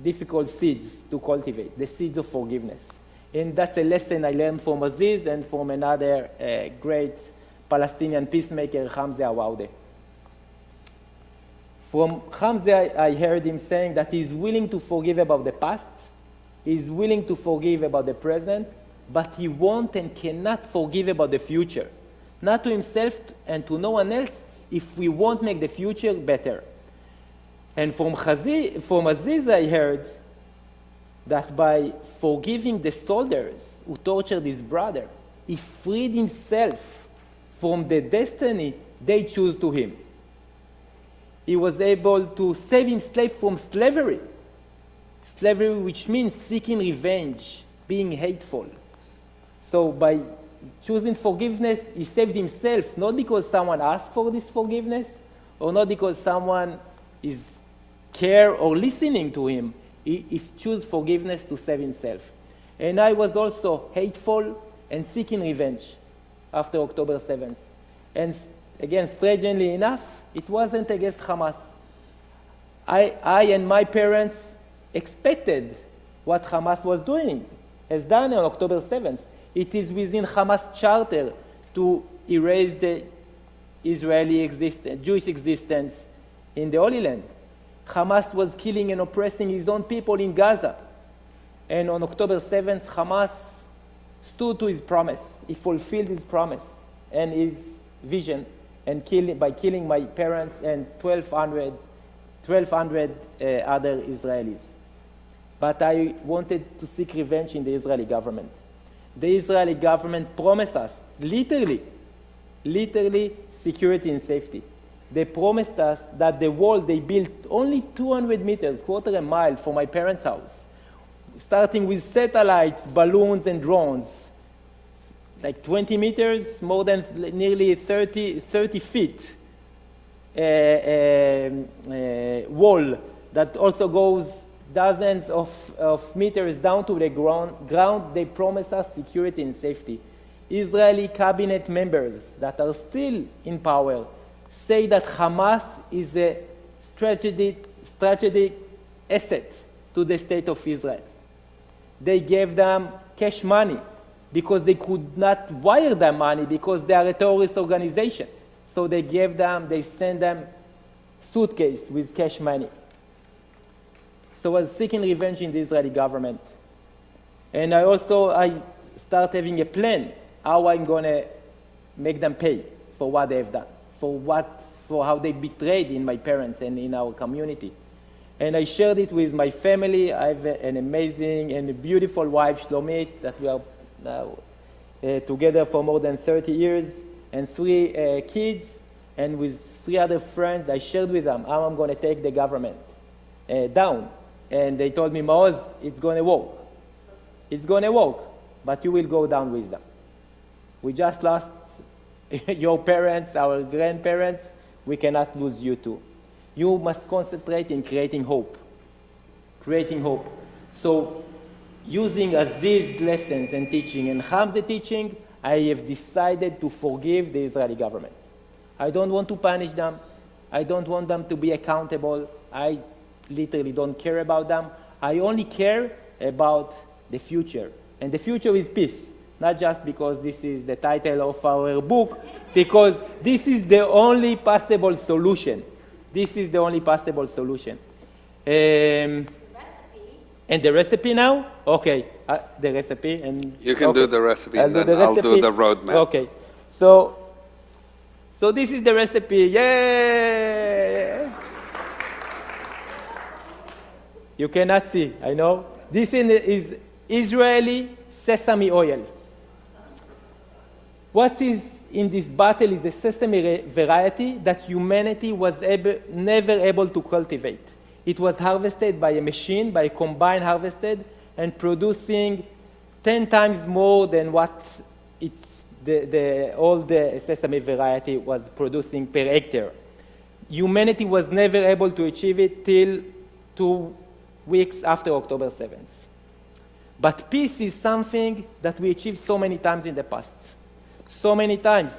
difficult seeds to cultivate, the seeds of forgiveness. And that's a lesson I learned from Aziz and from another great Palestinian peacemaker, Hamza Awaude. From Hamza, I heard him saying that he's willing to forgive about the past, he's willing to forgive about the present, but he won't and cannot forgive about the future. Not to himself and to no one else, if we won't make the future better. And from Aziz, I heard that by forgiving the soldiers who tortured his brother, he freed himself from the destiny they chose to him. He was able to save himself from slavery. Slavery, which means seeking revenge, being hateful. So by choosing forgiveness, he saved himself, not because someone asked for this forgiveness, or not because someone is care or listening to him. He chose forgiveness to save himself. And I was also hateful and seeking revenge after October 7th. And again, strangely enough, it wasn't against Hamas. I and my parents expected what Hamas was doing, has done on October 7th. It is within Hamas charter to erase the Israeli Jewish existence in the Holy Land. Hamas was killing and oppressing his own people in Gaza. And on October 7th, Hamas stood to his promise. He fulfilled his promise and his vision and by killing my parents and 1,200 other Israelis. But I wanted to seek revenge in the Israeli government. The Israeli government promised us, literally, security and safety. They promised us that the wall they built only 200 meters, quarter a mile from my parents' house, starting with satellites, balloons, and drones, like 20 meters, more than nearly 30 feet wall that also goes dozens of meters down to the ground. They promised us security and safety. Israeli cabinet members that are still in power say that Hamas is a strategic asset to the state of Israel. They gave them cash money because they could not wire them money because they are a terrorist organization. So they sent them suitcase with cash money. So I was seeking revenge in the Israeli government. And I start having a plan how I'm going to make them pay for what they've done, for how they betrayed in my parents and in our community. And I shared it with my family. I have an amazing and a beautiful wife, Shlomit, that we are now together for more than 30 years, and 3 kids. And with 3 other friends, I shared with them how I'm going to take the government down. And they told me, Maoz, it's going to work. It's going to work, but you will go down with them. We just lost your parents, our grandparents. We cannot lose you too. You must concentrate in creating hope. Creating hope. So using Aziz's lessons and teaching and Hamza's teaching, I have decided to forgive the Israeli government. I don't want to punish them. I don't want them to be accountable. I literally don't care about them. I only care about the future. And the future is peace. Not just because this is the title of our book, because this is the only possible solution. This is the only possible solution. And the recipe now? Okay, the recipe. And you can do the recipe, I'll and then do the I'll recipe. do the roadmap. Okay, so this is the recipe. Yay! You cannot see, I know. This is Israeli sesame oil. What is in this bottle is a sesame variety that humanity was never able to cultivate. It was harvested by a machine, by a combine harvested, and producing 10 times more than what all the sesame variety was producing per hectare. Humanity was never able to achieve it till 2 weeks after October 7th. But peace is something that we achieved so many times in the past. So many times.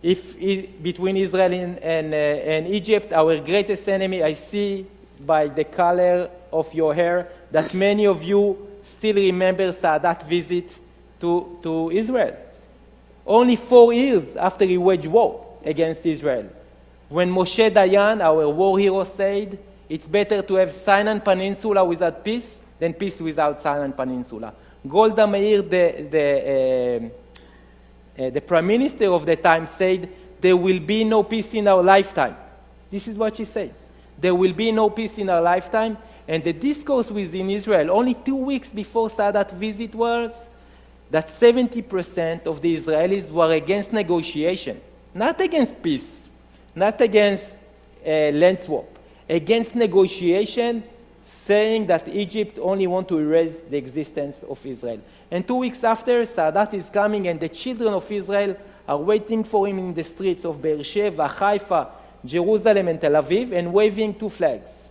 Between Israel and Egypt, our greatest enemy, I see by the color of your hair that many of you still remember Sadat visit to Israel. Only 4 years after he waged war against Israel. When Moshe Dayan, our war hero, said, it's better to have Sinai Peninsula without peace than peace without Sinai Peninsula. Golda Meir, the prime minister of the time, said, there will be no peace in our lifetime. This is what she said. There will be no peace in our lifetime. And the discourse within Israel, only 2 weeks before Sadat visit, was that 70% of the Israelis were against negotiation, not against peace, not against land swap. Against negotiation, saying that Egypt only want to erase the existence of Israel. And 2 weeks after, Sadat is coming, and the children of Israel are waiting for him in the streets of Beersheba, Haifa, Jerusalem, and Tel Aviv, and waving two flags,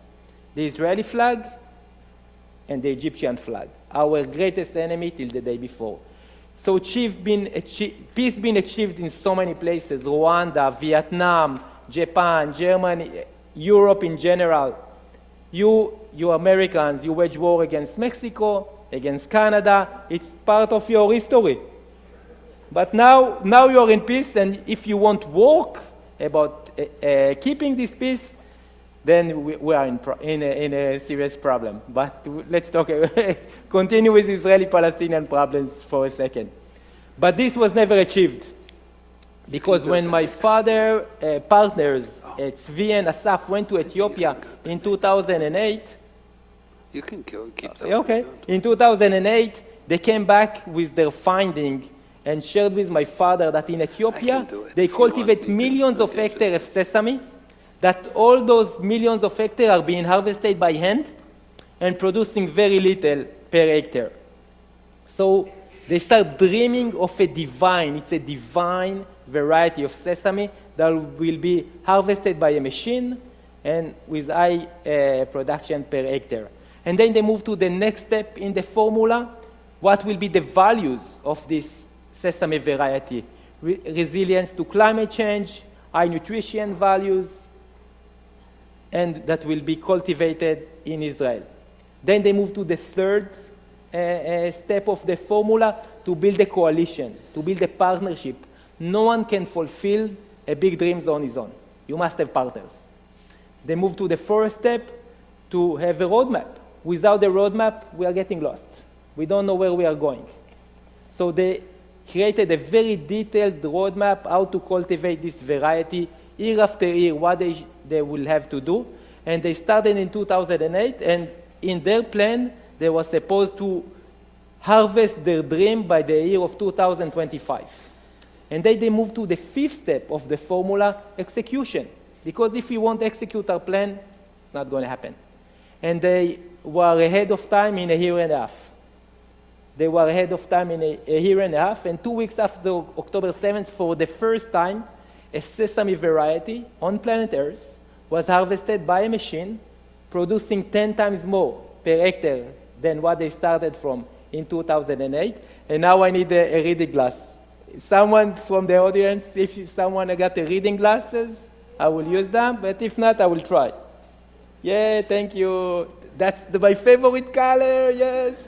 the Israeli flag and the Egyptian flag, our greatest enemy till the day before. So peace been achieved in so many places: Rwanda, Vietnam, Japan, Germany, Europe in general. You Americans, you wage war against Mexico, against Canada. It's part of your history. But now you're in peace, and if you want to work about keeping this peace, then we are in a serious problem. But let's talk, continue with Israeli-Palestinian problems for a second. But this was never achieved, because when my father partners, Tzvi and Asaf, went to Ethiopia in 2008, You can keep that. okay, in 2008, they came back with their finding and shared with my father that in Ethiopia, they cultivate millions of hectares of sesame, that all those millions of hectares are being harvested by hand and producing very little per hectare. So they start dreaming of it's a divine variety of sesame that will be harvested by a machine and with high production per hectare. And then they move to the next step in the formula. What will be the values of this sesame variety? Resilience to climate change, high nutrition values, and that will be cultivated in Israel. Then they move to the third step of the formula, to build a coalition, to build a partnership. No one can fulfill a big dreams on his own. You must have partners. They move to the fourth step, to have a roadmap. Without the roadmap, we are getting lost. We don't know where we are going. So they created a very detailed roadmap how to cultivate this variety year after year, what they will have to do. And they started in 2008, and in their plan, they were supposed to harvest their dream by the year of 2025. And then they moved to the fifth step of the formula, execution. Because if we won't execute our plan, it's not going to happen. And they were ahead of time in a year and a half. They were ahead of time in a year and a half, and 2 weeks after October 7th, for the first time, a sesame variety on planet Earth was harvested by a machine, producing 10 times more per hectare than what they started from in 2008. And now I need a reading glass. Someone from the audience, if someone got the reading glasses, I will use them, but if not, I will try. Yeah, thank you. That's my favorite color, yes.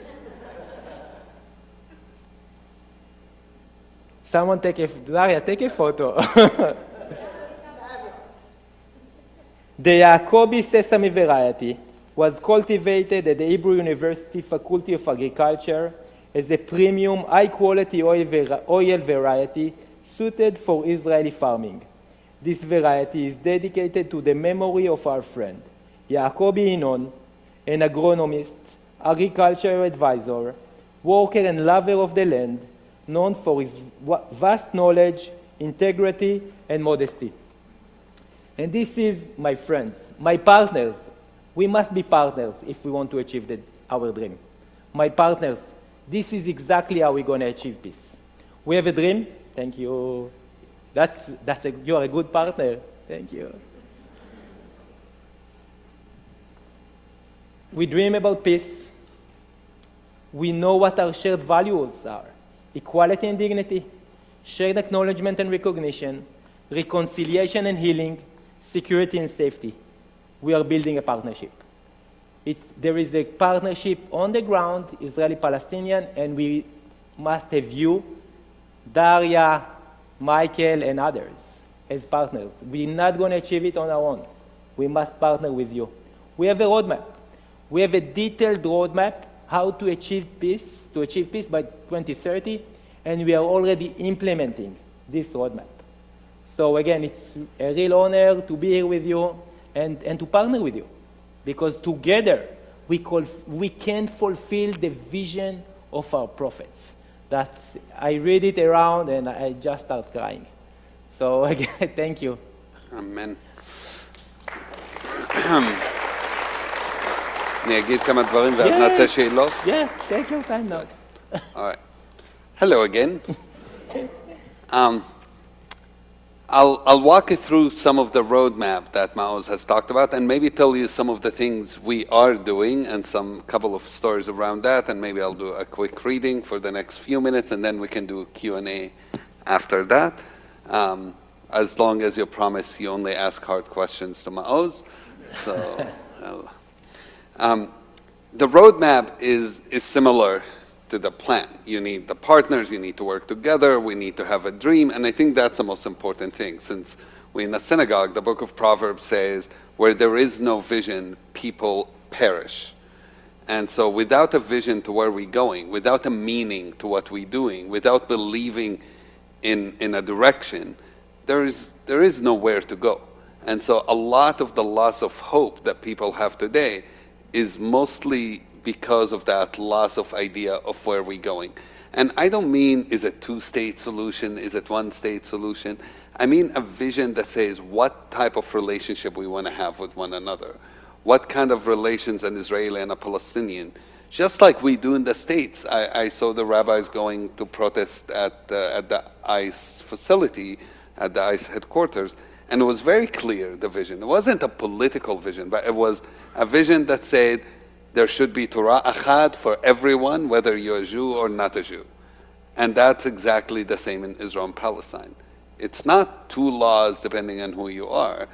Someone Daria, take a photo. The Jacobi sesame variety was cultivated at the Hebrew University Faculty of Agriculture as a premium, high-quality oil variety suited for Israeli farming. This variety is dedicated to the memory of our friend, Jacobi Inon, an agronomist, agricultural advisor, worker and lover of the land, known for his vast knowledge, integrity, and modesty. And this is, my friends, my partners. We must be partners if we want to achieve our dream. My partners, this is exactly how we're going to achieve peace. We have a dream. Thank you. You are a good partner. Thank you. We dream about peace. We know what our shared values are: equality and dignity, shared acknowledgement and recognition, reconciliation and healing, security and safety. We are building a partnership. There is a partnership on the ground, Israeli-Palestinian, and we must have you, Daria, Michael, and others as partners. We're not going to achieve it on our own. We must partner with you. We have a roadmap. We have a detailed roadmap how to achieve peace by 2030, and we are already implementing this roadmap. So again, it's a real honor to be here with you and to partner with you, because together we can fulfill the vision of our prophets. That I read it around and I just start crying. So again, thank you. Amen. אני אגיד כמה דברים ואז נעשה שאלות. Yeah, take your time now. All right. Hello again. I'll walk you through some of the roadmap that Maoz has talked about and maybe tell you some of the things we are doing and some couple of stories around that, and maybe I'll do a quick reading for the next few minutes and then we can do Q&A after that. As long as you promise you only ask hard questions to Maoz. So, the roadmap is similar to the plan. You need the partners, you need to work together, we need to have a dream, and I think that's the most important thing. Since we're in a synagogue, the book of Proverbs says, where there is no vision, people perish. And so without a vision to where we're going, without a meaning to what we're doing, without believing in a direction, there is nowhere to go. And so a lot of the loss of hope that people have today is mostly because of that loss of idea of where we're going. And I don't mean, is it two-state solution, is it one-state solution? I mean a vision that says what type of relationship we want to have with one another. What kind of relations an Israeli and a Palestinian. Just like we do in the States. I saw the rabbis going to protest at the ICE facility, at the ICE headquarters, and it was very clear, the vision. It wasn't a political vision, but it was a vision that said, there should be Torah Achad for everyone, whether you're a Jew or not a Jew. And that's exactly the same in Israel and Palestine. It's not two laws depending on who you are.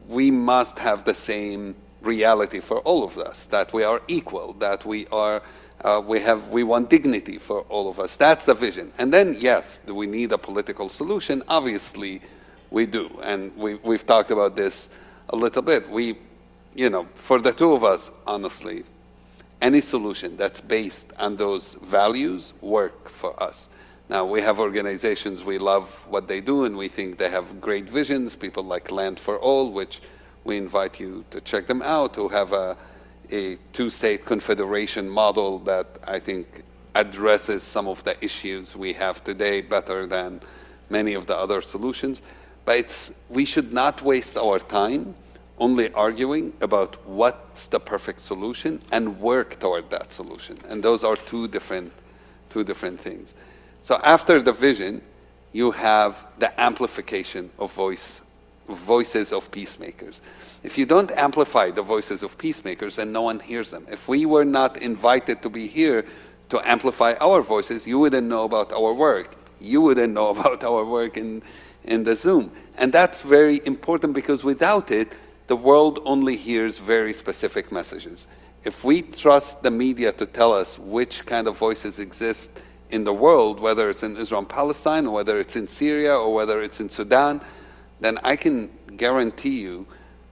We must have the same reality for all of us, that we are equal, that we want dignity for all of us. That's the vision. And then, yes, do we need a political solution? Obviously, we do. And we've talked about this a little bit. For the two of us, honestly, any solution that's based on those values work for us. Now, we have organizations, we love what they do, and we think they have great visions, people like Land for All, which we invite you to check them out, who have a two-state confederation model that I think addresses some of the issues we have today better than many of the other solutions. But we should not waste our time only arguing about what's the perfect solution and work toward that solution. And those are two different things. So after the vision, you have the amplification of voices of peacemakers. If you don't amplify the voices of peacemakers, then no one hears them. If we were not invited to be here to amplify our voices, you wouldn't know about our work. You wouldn't know about our work in the Zoom. And that's very important because without it, the world only hears very specific messages. If we trust the media to tell us which kind of voices exist in the world, whether it's in Israel and Palestine, or whether it's in Syria, or whether it's in Sudan, then I can guarantee you,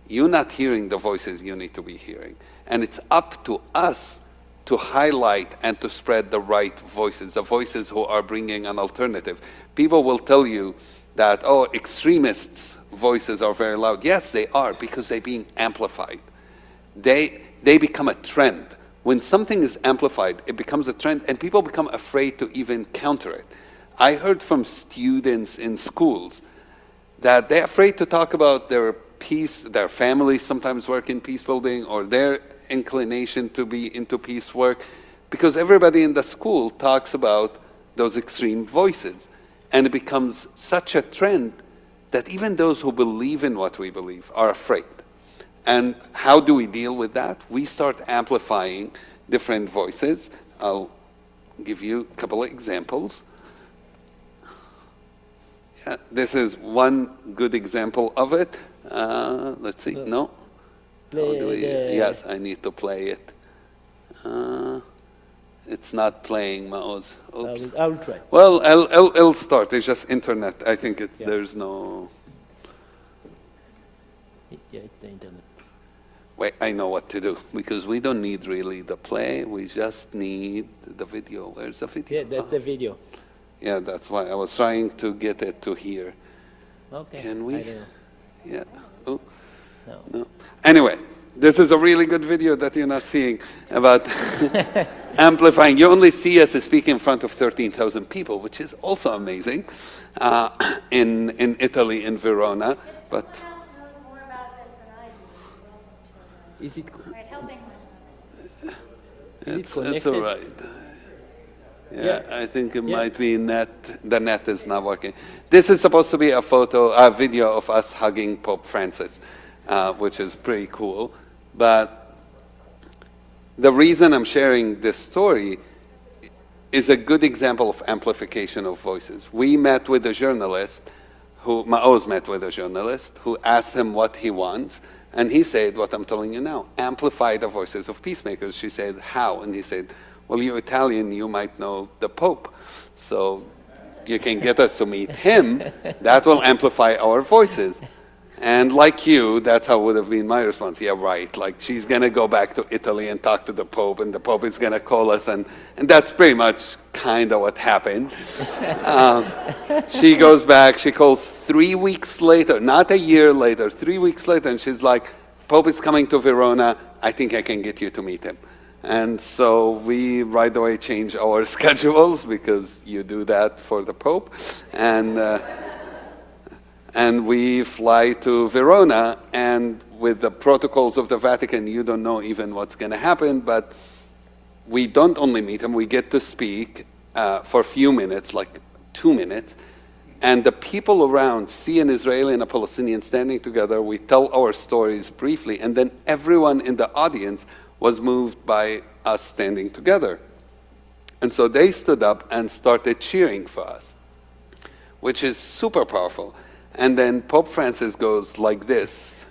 you're not hearing the voices you need to be hearing. And it's up to us to highlight and to spread the right voices, the voices who are bringing an alternative. People will tell you that, extremists' voices are very loud. Yes, they are, because they're being amplified. They become a trend. When something is amplified, it becomes a trend, and people become afraid to even counter it. I heard from students in schools that they're afraid to talk about their families sometimes work in peace building, or their inclination to be into peace work, because everybody in the school talks about those extreme voices. And it becomes such a trend that even those who believe in what we believe are afraid. And how do we deal with that? We start amplifying different voices. I'll give you a couple of examples. Yeah, this is one good example of it. Let's see. No? Yes, I need to play it. It's not playing, Maoz. Oops. I will try. Well, I'll start. It's just internet. I think there's no... Yeah, it's the internet. Wait, I know what to do, because we don't need really the play. We just need the video. Where's the video? Yeah, that's the video. Yeah, that's why I was trying to get it to here. Okay. Can we? I don't know. Yeah. Oh. No. Anyway, this is a really good video that you're not seeing about amplifying. You only see us speak in front of 13,000 people, which is also amazing, in Italy, in Verona. But Someone else knows more about this than I do. Is it cool? Right, helping. It's connected? all right. Yeah, Yeah. I think it Yeah. might be the net is not working. This is supposed to be a video of us hugging Pope Francis, which is pretty cool. But the reason I'm sharing this story is a good example of amplification of voices. We met with a journalist, Maoz met with a journalist, who asked him what he wants, and he said what I'm telling you now, amplify the voices of peacemakers. She said, how? And he said, well, you're Italian, you might know the Pope. So you can get us to meet him, that will amplify our voices. And like you, that's how would have been my response. Yeah, right. Like, she's going to go back to Italy and talk to the Pope, and the Pope is going to call us. And that's pretty much kind of what happened. She goes back. She calls 3 weeks later, not a year later, 3 weeks later. And she's like, Pope is coming to Verona. I think I can get you to meet him. And so we right away change our schedules because you do that for the Pope. And we fly to Verona, and with the protocols of the Vatican, you don't know even what's going to happen, but we don't only meet him, we get to speak for a few minutes, like 2 minutes, and the people around see an Israeli and a Palestinian standing together, we tell our stories briefly, and then everyone in the audience was moved by us standing together. And so they stood up and started cheering for us, which is super powerful. And then Pope Francis goes like this,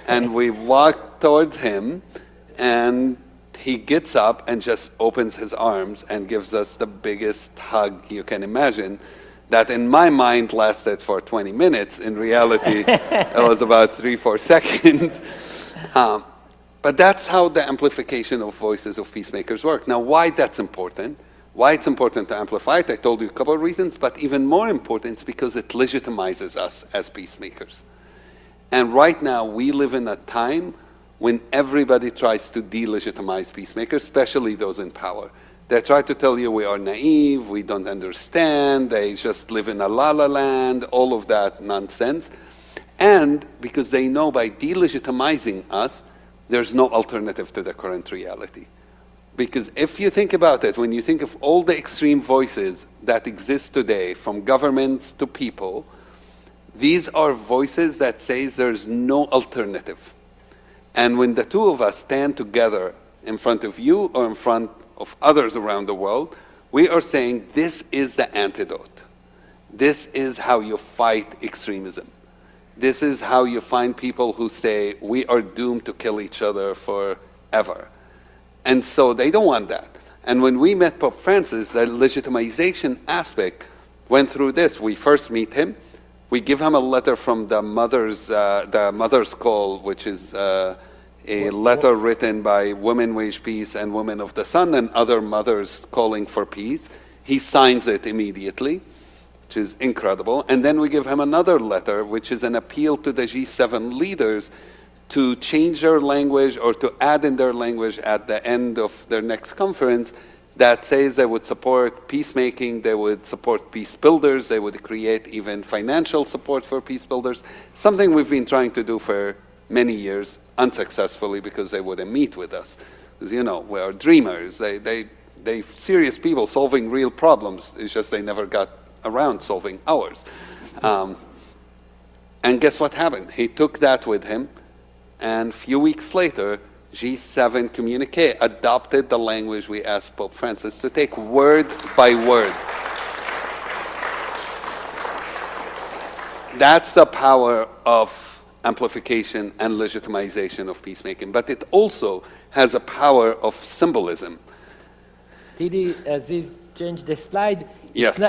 and we walk towards him, and he gets up and just opens his arms and gives us the biggest hug you can imagine, that in my mind lasted for 20 minutes. In reality, it was about 3-4 seconds. But that's how the amplification of voices of peacemakers work. Now, why that's important? Why it's important to amplify it, I told you a couple of reasons, but even more important is because it legitimizes us as peacemakers. And right now, we live in a time when everybody tries to delegitimize peacemakers, especially those in power. They try to tell you we are naive, we don't understand, they just live in a la-la land, all of that nonsense. And because they know by delegitimizing us, there's no alternative to the current reality. Because if you think about it, when you think of all the extreme voices that exist today, from governments to people, these are voices that say there's no alternative. And when the two of us stand together in front of you or in front of others around the world, we are saying this is the antidote. This is how you fight extremism. This is how you find people who say we are doomed to kill each other forever. And so they don't want that. And when we met Pope Francis, the legitimization aspect went through this. We first meet him. We give him a letter from the Mother's Call, which is a letter written by Women Wage Peace and Women of the Sun and other mothers calling for peace. He signs it immediately, which is incredible. And then we give him another letter, which is an appeal to the G7 leaders to change their language or to add in their language at the end of their next conference that says they would support peacemaking, they would support peace builders, they would create even financial support for peace builders, something we've been trying to do for many years unsuccessfully because they wouldn't meet with us. Because, you know, we are dreamers. They serious people solving real problems. It's just they never got around solving ours. And guess what happened? He took that with him, and a few weeks later, G7 communique adopted the language we asked Pope Francis to take word by word. That's the power of amplification and legitimization of peacemaking, but it also has a power of symbolism. Did Aziz change the slide? Yes.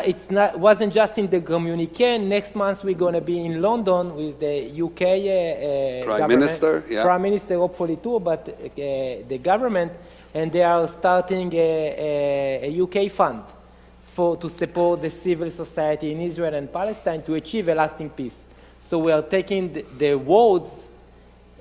Wasn't just in the communique. Next month we're going to be in London with the UK Prime Minister, yeah. Prime Minister, hopefully too, but the government, and they are starting a UK fund to support the civil society in Israel and Palestine to achieve a lasting peace. So we are taking the words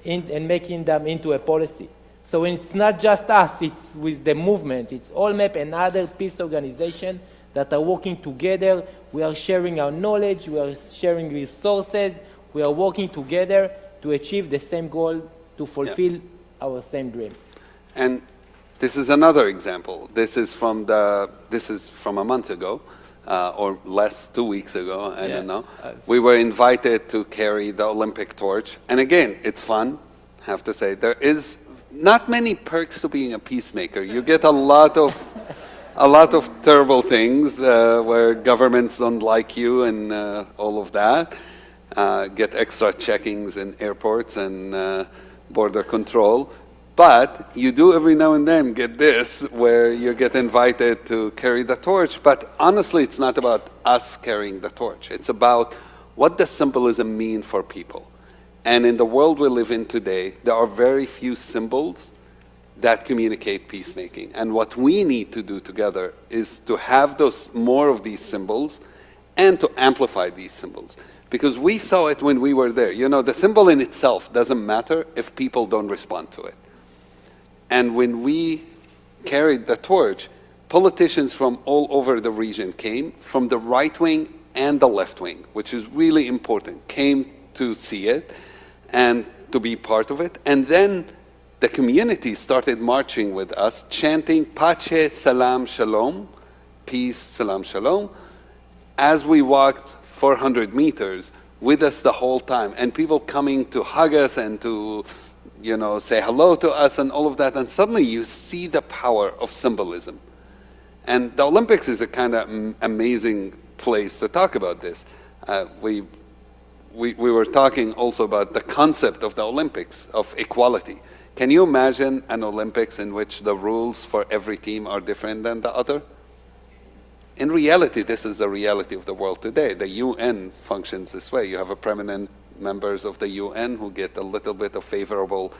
and making them into a policy. So it's not just us, it's with the movement. It's AllMap and other peace organizations that are working together. We are sharing our knowledge, we are sharing resources, we are working together to achieve the same goal, to fulfill our same dream. And This is another example. This is from a month ago, or less, 2 weeks ago, I don't know. We were invited to carry the Olympic torch. And again, it's fun, I have to say. There is not many perks to being a peacemaker. You get a lot of terrible things where governments don't like you and all of that. Get extra checkings in airports and border control. But you do every now and then get this, where you get invited to carry the torch. But honestly, it's not about us carrying the torch. It's about what does symbolism mean for people. And in the world we live in today, there are very few symbols that communicate peacemaking. And what we need to do together is to have more of these symbols and to amplify these symbols. Because we saw it when we were there. You know, the symbol in itself doesn't matter if people don't respond to it. And when we carried the torch, politicians from all over the region came, from the right wing and the left wing, which is really important, came to see it and to be part of it. And then the community started marching with us, chanting Pace, Salam, Shalom, peace, Salam, Shalom, as we walked 400 meters with us the whole time. And people coming to hug us and to say hello to us and all of that, and suddenly you see the power of symbolism. And the Olympics is a kind of amazing place to talk about this. We were talking also about the concept of the Olympics, of equality. Can you imagine an Olympics in which the rules for every team are different than the other? In reality, this is the reality of the world today. The UN functions this way. You have a permanent members of the UN who get a little bit of favorable,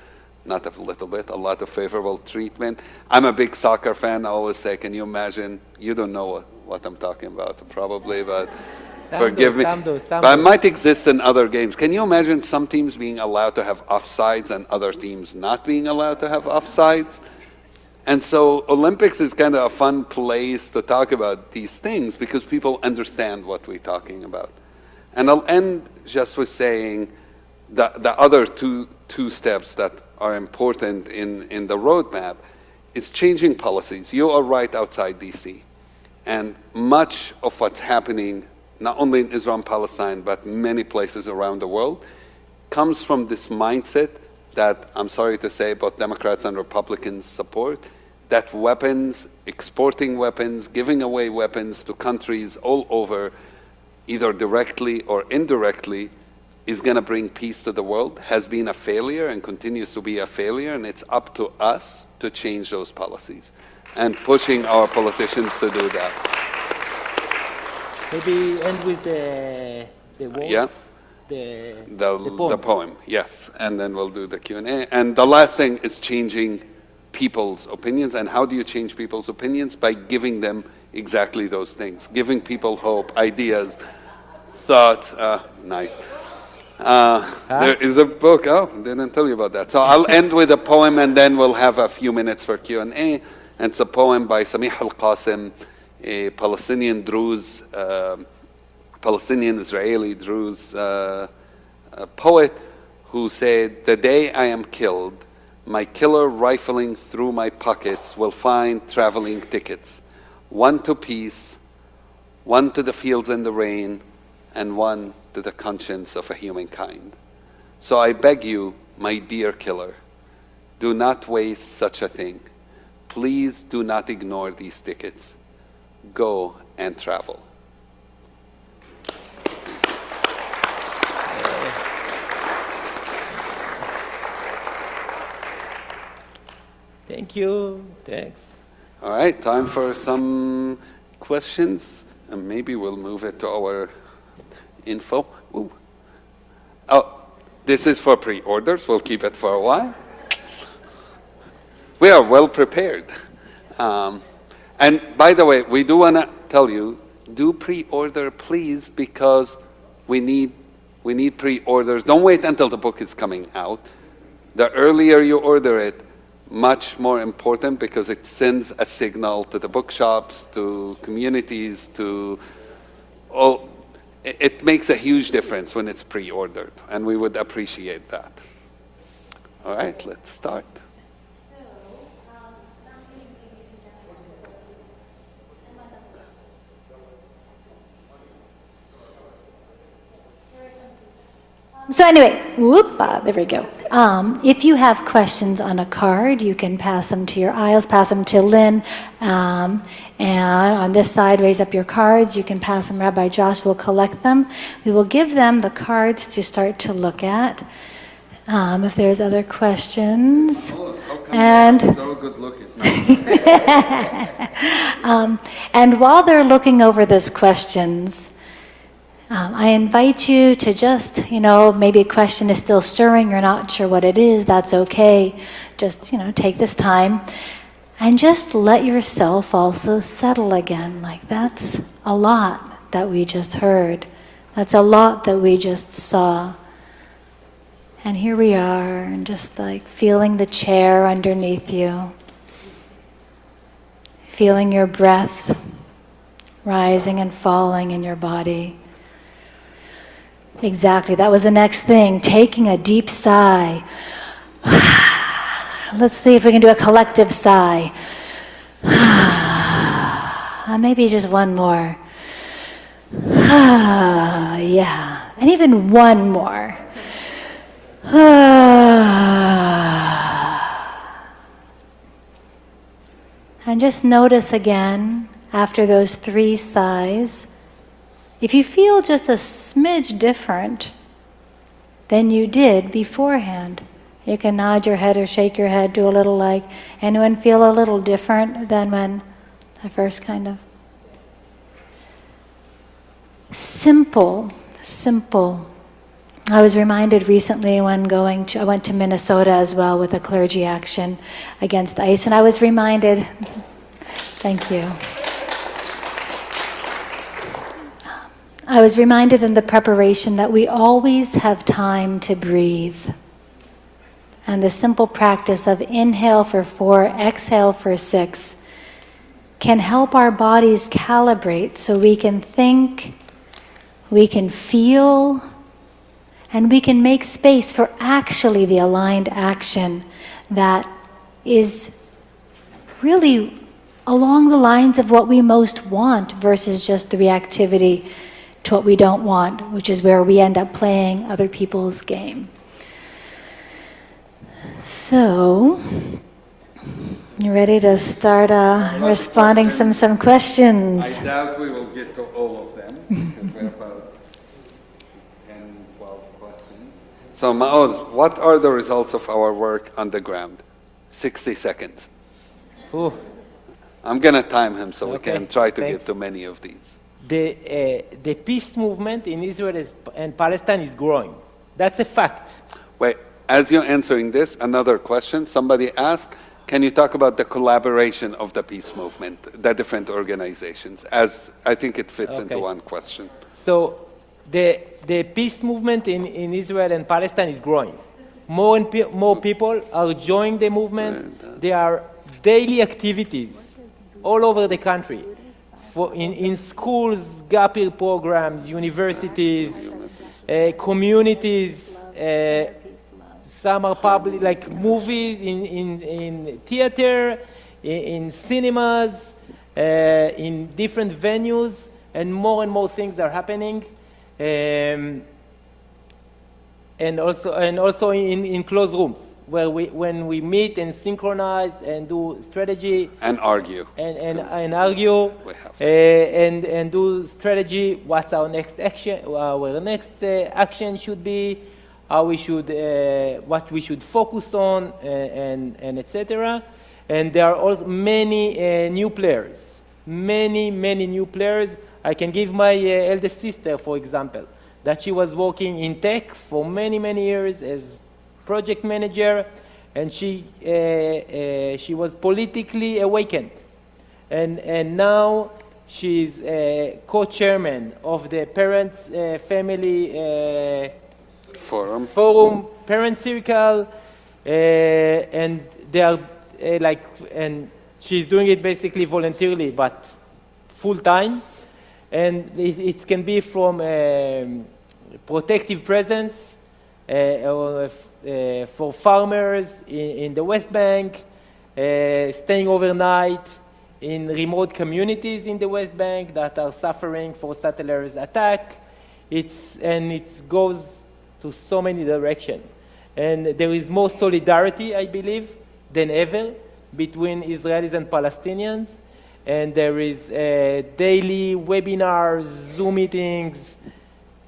not a little bit, a lot of favorable treatment. I'm a big soccer fan. I always say, can you imagine? You don't know what I'm talking about, probably, but forgive me. But it might exist in other games. Can you imagine some teams being allowed to have offsides and other teams not being allowed to have offsides? And so Olympics is kind of a fun place to talk about these things because people understand what we're talking about. And I'll end just with saying the other two steps that are important in the roadmap is changing policies. You are right outside DC. And much of what's happening, not only in Israel and Palestine, but many places around the world, comes from this mindset that, I'm sorry to say, both Democrats and Republicans support, that weapons, exporting weapons, giving away weapons to countries all over, either directly or indirectly, is going to bring peace to the world, has been a failure and continues to be a failure, and it's up to us to change those policies and pushing our politicians to do that. Maybe end with the words, yeah. The poem, yes, and then we'll do the Q&A. And the last thing is changing people's opinions. And how do you change people's opinions? By giving them exactly those things, giving people hope, ideas, thoughts. Nice. There is a book. Oh, didn't tell you about that. So I'll end with a poem, and then we'll have a few minutes for Q&A. And it's a poem by Samih Al-Qasim, a Palestinian Druze, Palestinian-Israeli Druze poet, who said, "The day I am killed, my killer rifling through my pockets will find traveling tickets, one to peace, one to the fields and the rain, and one to the conscience of a humankind. So I beg you, my dear killer, do not waste such a thing. Please do not ignore these tickets. Go and travel." Thank you. Thanks. All right, time for some questions, and maybe we'll move it to our info. Ooh. Oh, this is for pre-orders. We'll keep it for a while. We are well prepared. And by the way, we do want to tell you, do pre-order, please, because we need pre-orders. Don't wait until the book is coming out. The earlier you order it, much more important, because it sends a signal to the bookshops, to communities, to all. It makes a huge difference when it's pre-ordered, and we would appreciate that. All right, let's start. So, some So anyway, there we go. If you have questions on a card, you can pass them to your aisles, pass them to Lynn. And on this side, raise up your cards. You can pass them. Rabbi Josh will collect them. We will give them the cards to start to look at. If there's other questions. And so good looking. and while they're looking over those questions, I invite you to just, maybe a question is still stirring, you're not sure what it is, that's okay. Just, take this time and just let yourself also settle again. Like, that's a lot that we just heard. That's a lot that we just saw. And here we are, and just like feeling the chair underneath you. Feeling your breath rising and falling in your body. Exactly, that was the next thing, taking a deep sigh. Let's see if we can do a collective sigh. Maybe just one more. Yeah, and even one more. And just notice again, after those 3 sighs, if you feel just a smidge different than you did beforehand, you can nod your head or shake your head, do a little like, anyone feel a little different than when I first kind of? Simple. I was reminded recently when I went to Minnesota as well with a clergy action against ICE, and I was reminded, thank you. I was reminded in the preparation that we always have time to breathe. And the simple practice of inhale for 4, exhale for 6 can help our bodies calibrate so we can think, we can feel, and we can make space for actually the aligned action that is really along the lines of what we most want versus just the reactivity to what we don't want, which is where we end up playing other people's game. So, you ready to start responding some questions? I doubt we will get to all of them, because we have about 10, 12 questions. So Maoz, what are the results of our work on the ground? 60 seconds. Ooh. I'm going to time him so we Okay, can try to thanks. get to many of these. The peace movement in Israel and Palestine is growing. That's a fact. Wait, as you're answering this, another question. Somebody asked, can you talk about the collaboration of the peace movement, the different organizations, as I think it fits into one question. So the peace movement in Israel and Palestine is growing. More and more people are joining the movement. There are daily activities all over the country. In schools, gap year programs, universities, communities, some are public, like movies, in theater, in cinemas, in different venues, and more things are happening. And also in closed rooms, where when we meet and synchronize and do strategy and argue and argue and do strategy. What's our next action? Our next action should be. How we should, what we should focus on, and etc. And there are also many new players. Many new players. I can give my eldest sister, for example, that she was working in tech for many years as project manager, and she was politically awakened, and now she's co-chairman of the Parents Family Forum Parent Circle, and they are and she's doing it basically voluntarily, but full time, and it can be from protective presence. For farmers in the West Bank, staying overnight in remote communities in the West Bank that are suffering for settlers' attack. It goes to so many directions. And there is more solidarity, I believe, than ever between Israelis and Palestinians. And there is daily webinars, Zoom meetings.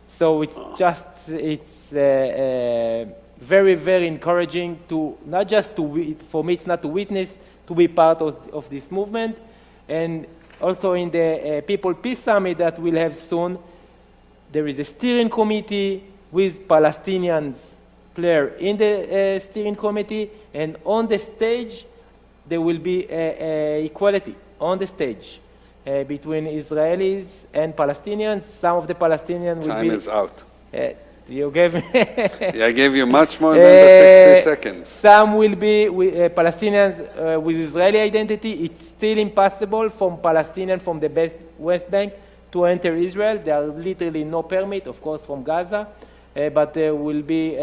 So it's very, very encouraging to not just for me, it's not to witness, to be part of this movement. And also in the People Peace Summit that we'll have soon, there is a steering committee with Palestinians player in the steering committee, and on the stage there will be equality on the stage between Israelis and Palestinians. Some of the Palestinians will be... Time is out. You gave me... Yeah, I gave you much more than the 60 seconds. Some will be Palestinians with Israeli identity. It's still impossible from Palestinians from the West Bank to enter Israel. There are literally no permit, of course, from Gaza. But there will be,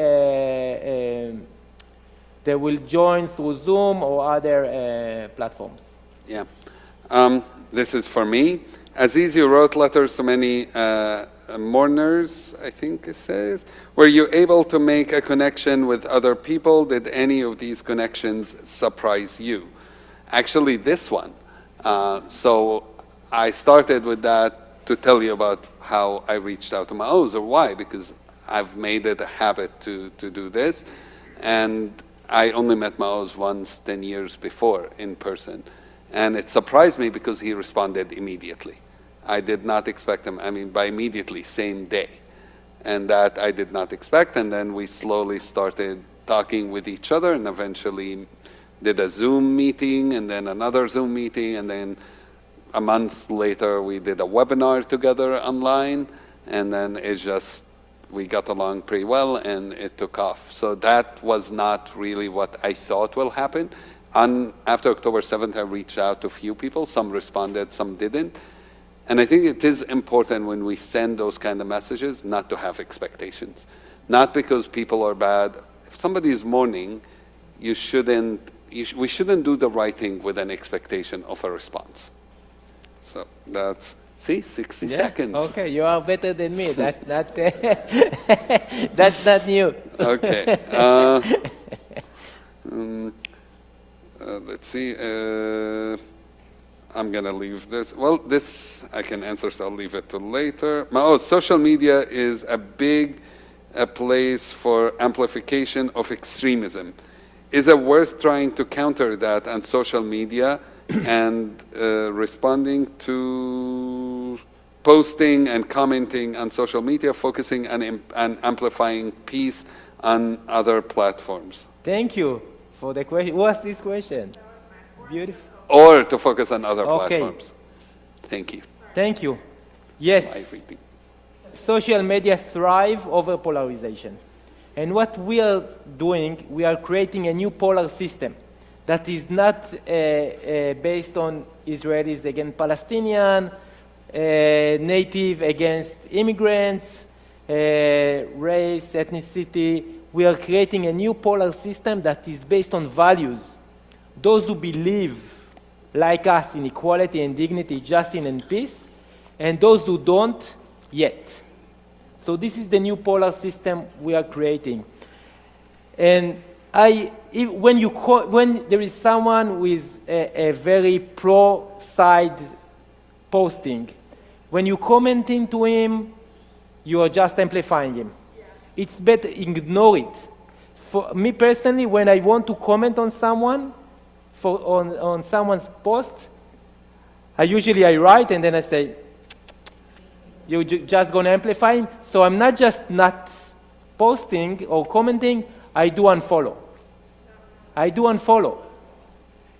they will join through Zoom or other platforms. Yeah. This is for me. Aziz, you wrote letters to many mourners, I think it says. Were you able to make a connection with other people? Did any of these connections surprise you? Actually, this one. So I started with that to tell you about how I reached out to Maoz, or why, because I've made it a habit to do this. And I only met Maoz once 10 years before in person. And it surprised me because he responded immediately. I did not expect him, I mean, by immediately, same day. And that I did not expect. And then we slowly started talking with each other and eventually did a Zoom meeting and then another Zoom meeting. And then a month later, we did a webinar together online. And then it just, we got along pretty well and it took off. So that was not really what I thought will happen. After October 7th, I reached out to a few people. Some responded, some didn't. And I think it is important when we send those kind of messages not to have expectations. Not because people are bad. If somebody is mourning, we shouldn't do the right thing with an expectation of a response. So that's, see, 60 seconds. Okay, you are better than me. That's not, that's not new. Okay. Let's see. I'm going to leave this. Well, this I can answer, so I'll leave it to later. Maoz, social media is a big place for amplification of extremism. Is it worth trying to counter that on social media and responding to posting and commenting on social media, focusing on amplifying peace on other platforms? Thank you for the question. Who asked this question? Beautiful. Or to focus on other platforms. Thank you. Thank you. Yes. Social media thrive over polarization. And what we are doing, we are creating a new polar system that is not based on Israelis against Palestinian, native against immigrants, race, ethnicity. We are creating a new polar system that is based on values. Those who believe like us in equality and dignity, justice and peace, and those who don't yet. So this is the new polar system we are creating. And when there is someone with a very pro-side posting, when you commenting to him, you are just amplifying him. It's better ignore it. For me personally, when I want to comment on someone, on someone's post, I write and then I say, you're just going to amplify him. So I'm not just not posting or commenting, I do unfollow.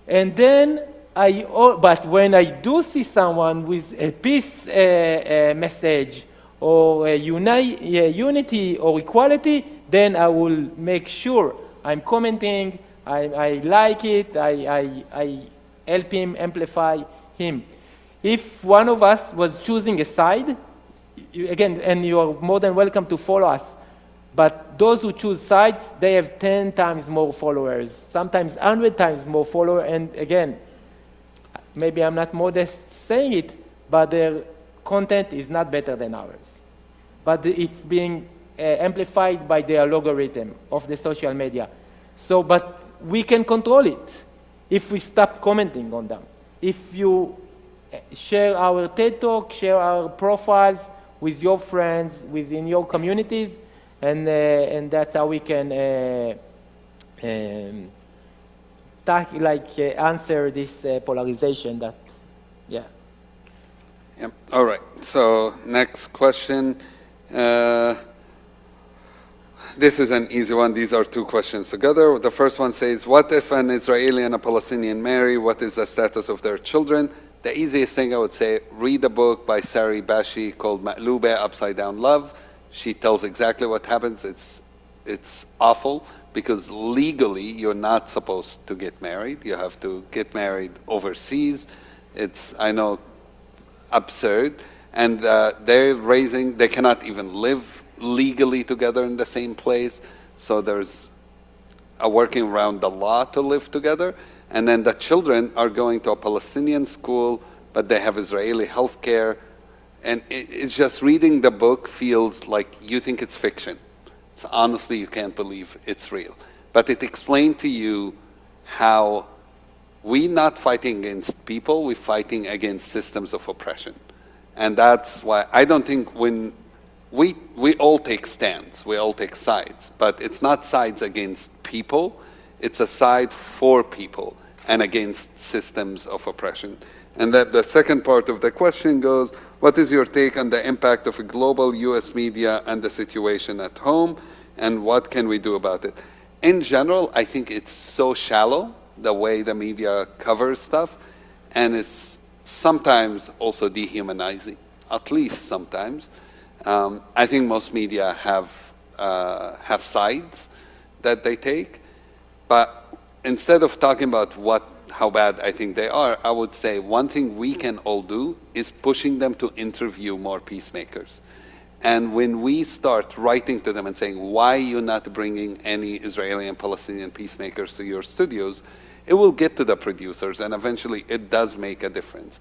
And then but when I do see someone with a peace message or a unity or equality, then I will make sure I'm commenting, I like it, I help him, amplify him. If one of us was choosing a side, again, and you are more than welcome to follow us, but those who choose sides, they have 10 times more followers, sometimes 100 times more followers, and again, maybe I'm not modest saying it, but their content is not better than ours. But it's being amplified by the algorithm of the social media. So, but we can control it if we stop commenting on them. If you share our TED Talk, share our profiles with your friends within your communities, and that's how we can answer this polarization that, yeah. Yep. All right. So next question. This is an easy one. These are two questions together. The first one says, what if an Israeli and a Palestinian marry? What is the status of their children? The easiest thing I would say, read a book by Sari Bashi called Ma'lube, Upside Down Love. She tells exactly what happens. It's awful because legally you're not supposed to get married. You have to get married overseas. It's, I know, absurd. And they cannot even live legally together in the same place. So there's a working around the law to live together. And then the children are going to a Palestinian school, but they have Israeli health care. And it's just reading the book feels like you think it's fiction. It's honestly, you can't believe it's real. But it explained to you how we're not fighting against people, we're fighting against systems of oppression. And that's why I don't think when we all take stands, we all take sides, but it's not sides against people, it's a side for people and against systems of oppression. And that the second part of the question goes, what is your take on the impact of global US media and the situation at home, and what can we do about it? In general, I think it's so shallow, the way the media covers stuff, and it's sometimes also dehumanizing, at least sometimes. I think most media have sides that they take, but instead of talking about how bad I think they are, I would say one thing we can all do is pushing them to interview more peacemakers. And when we start writing to them and saying, why are you not bringing any Israeli and Palestinian peacemakers to your studios, it will get to the producers, and eventually it does make a difference.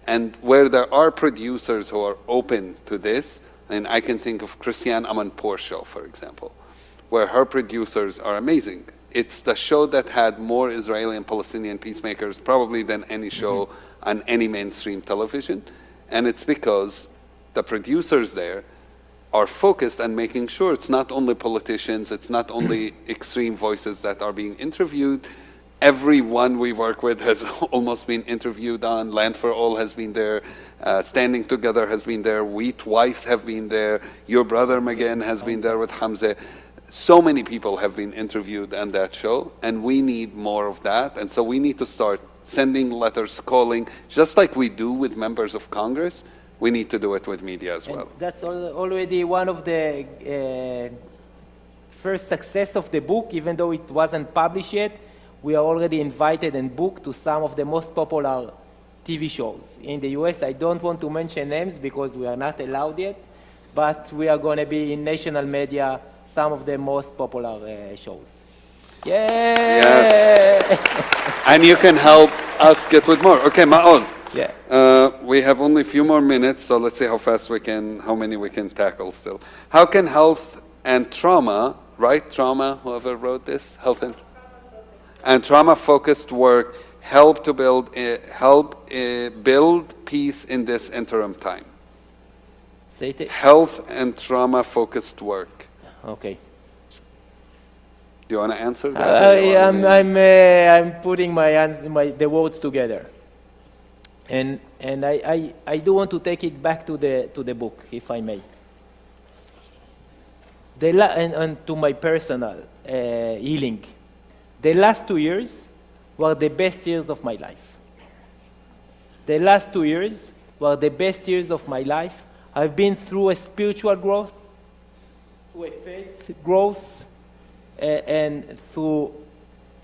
And where there are producers who are open to this, and I can think of Christiane Amanpour's show, for example, where her producers are amazing. It's the show that had more Israeli and Palestinian peacemakers probably than any show on any mainstream television. And it's because the producers there are focused on making sure it's not only politicians, it's not only extreme voices that are being interviewed. Everyone we work with has almost been interviewed on. Land for All has been there. Standing Together has been there. We twice have been there. Your brother Megan has been there with Hamza. So many people have been interviewed on that show, and we need more of that. And so we need to start sending letters, calling, just like we do with members of Congress. We need to do it with media as well. And that's already one of the first success of the book, even though it wasn't published yet. We are already invited and booked to some of the most popular TV shows in the US. I don't want to mention names because we are not allowed yet, but we are going to be in national media, some of the most popular shows. Yay! Yes. And you can help us get with more. Okay, Maoz. Yeah. We have only a few more minutes, so let's see how many we can tackle still. How can health and trauma, right? Trauma, whoever wrote this? Health and trauma-focused work help to build peace in this interim time. Say it. Health and trauma-focused work. Okay. Do you want to answer that? I'm putting the words together, and I do want to take it back to the book, if I may. And to my personal healing. The last 2 years were the best years of my life. The last 2 years were the best years of my life. I've been through a spiritual growth, through a faith growth, and through,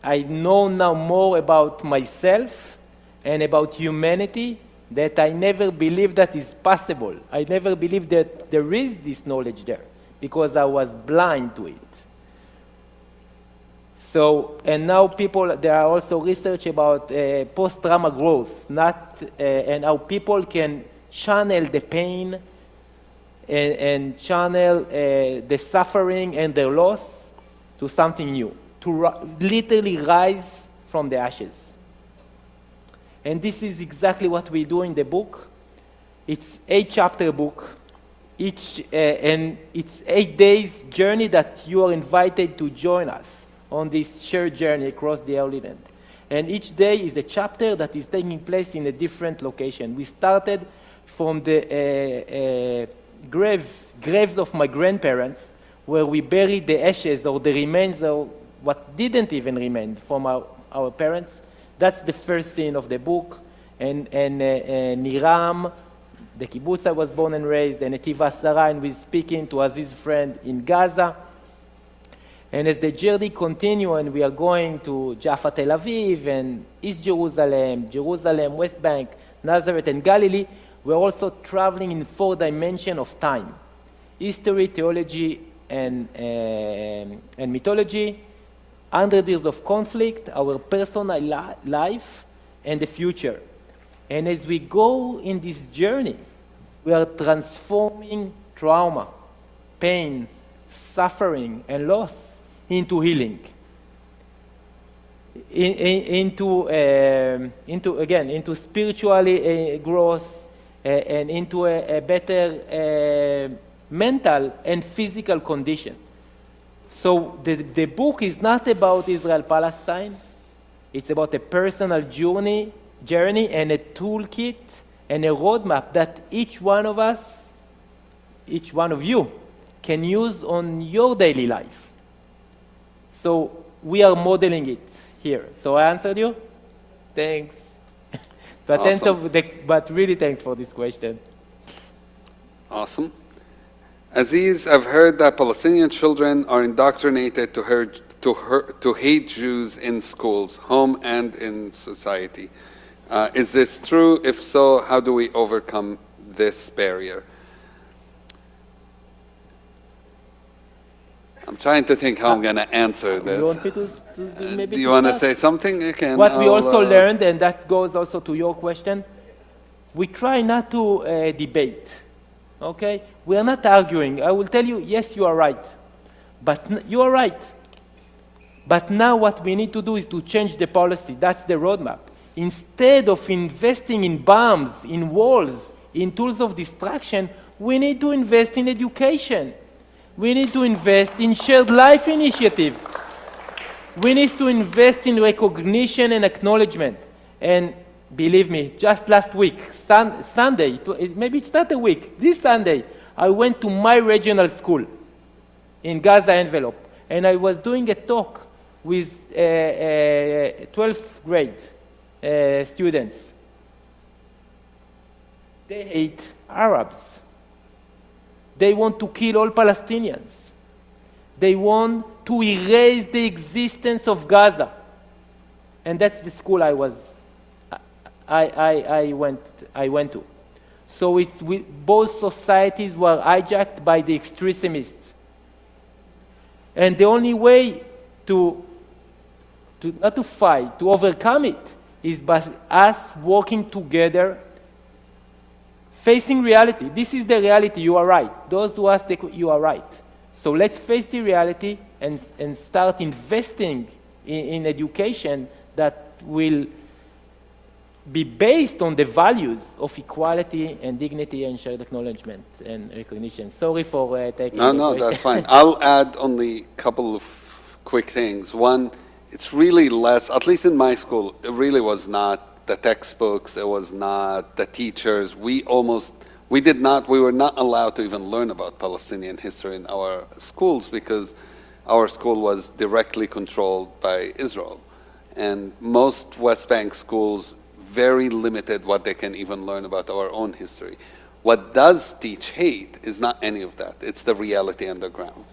I know now more about myself and about humanity that I never believed that is possible. I never believed that there is this knowledge there because I was blind to it. So, and now there are also research about post-trauma growth, and how people can channel the pain and channel the suffering and the loss to something new, to literally rise from the ashes. And this is exactly what we do in the book. It's 8-chapter book, and it's 8 days journey that you are invited to join us on this shared journey across the Holy Land. And each day is a chapter that is taking place in a different location. We started from the graves of my grandparents, where we buried the ashes or the remains of what didn't even remain from our parents. That's the first scene of the book. And Niram, the kibbutz I was born and raised, and Netiv Asara, and we're speaking to Aziz's friend in Gaza. And as the journey continues, and we are going to Jaffa, Tel Aviv, and East Jerusalem, Jerusalem, West Bank, Nazareth, and Galilee, we're also traveling in 4 dimensions of time: history, theology, and mythology, 100 years of conflict, our personal life, and the future. And as we go in this journey, we are transforming trauma, pain, suffering, and loss into healing, into spiritual growth, and into a better mental and physical condition. So the book is not about Israel-Palestine. It's about a personal journey and a toolkit and a roadmap that each one of us, each one of you, can use on your daily life. So we are modeling it here. So I answered you? Thanks. Awesome. But really thanks for this question. Awesome. Aziz, I've heard that Palestinian children are indoctrinated to hate Jews in schools, home and in society. Is this true? If so, how do we overcome this barrier? I'm trying to think how I'm going to answer this. You want me to maybe Do you to want to start? say something? You can. What we also learned, and that goes also to your question, we try not to debate, okay? We are not arguing. I will tell you, yes, you are right. But you are right. But now what we need to do is to change the policy. That's the roadmap. Instead of investing in bombs, in walls, in tools of distraction, we need to invest in education. We need to invest in shared life initiative. We need to invest in recognition and acknowledgement. And believe me, just last week, Sunday, maybe it's not a week, this Sunday, I went to my regional school in Gaza envelope, and I was doing a talk with 12th grade students. They hate Arabs. They want to kill all Palestinians. They want to erase the existence of Gaza. And that's the school I went to. So both societies were hijacked by the extremists. And the only way not to fight, to overcome it, is by us working together, facing reality. This is the reality, you are right. Those who ask, you are right. So let's face the reality and start investing in education that will be based on the values of equality and dignity and shared acknowledgement and recognition. Sorry for taking the No, question. that's fine. I'll add only a couple of quick things. One, it's really less, at least in my school, it really was not the textbooks, it was not the teachers. We were not allowed to even learn about Palestinian history in our schools because our school was directly controlled by Israel. And most West Bank schools very limited what they can even learn about our own history. What does teach hate is not any of that. It's the reality on the ground.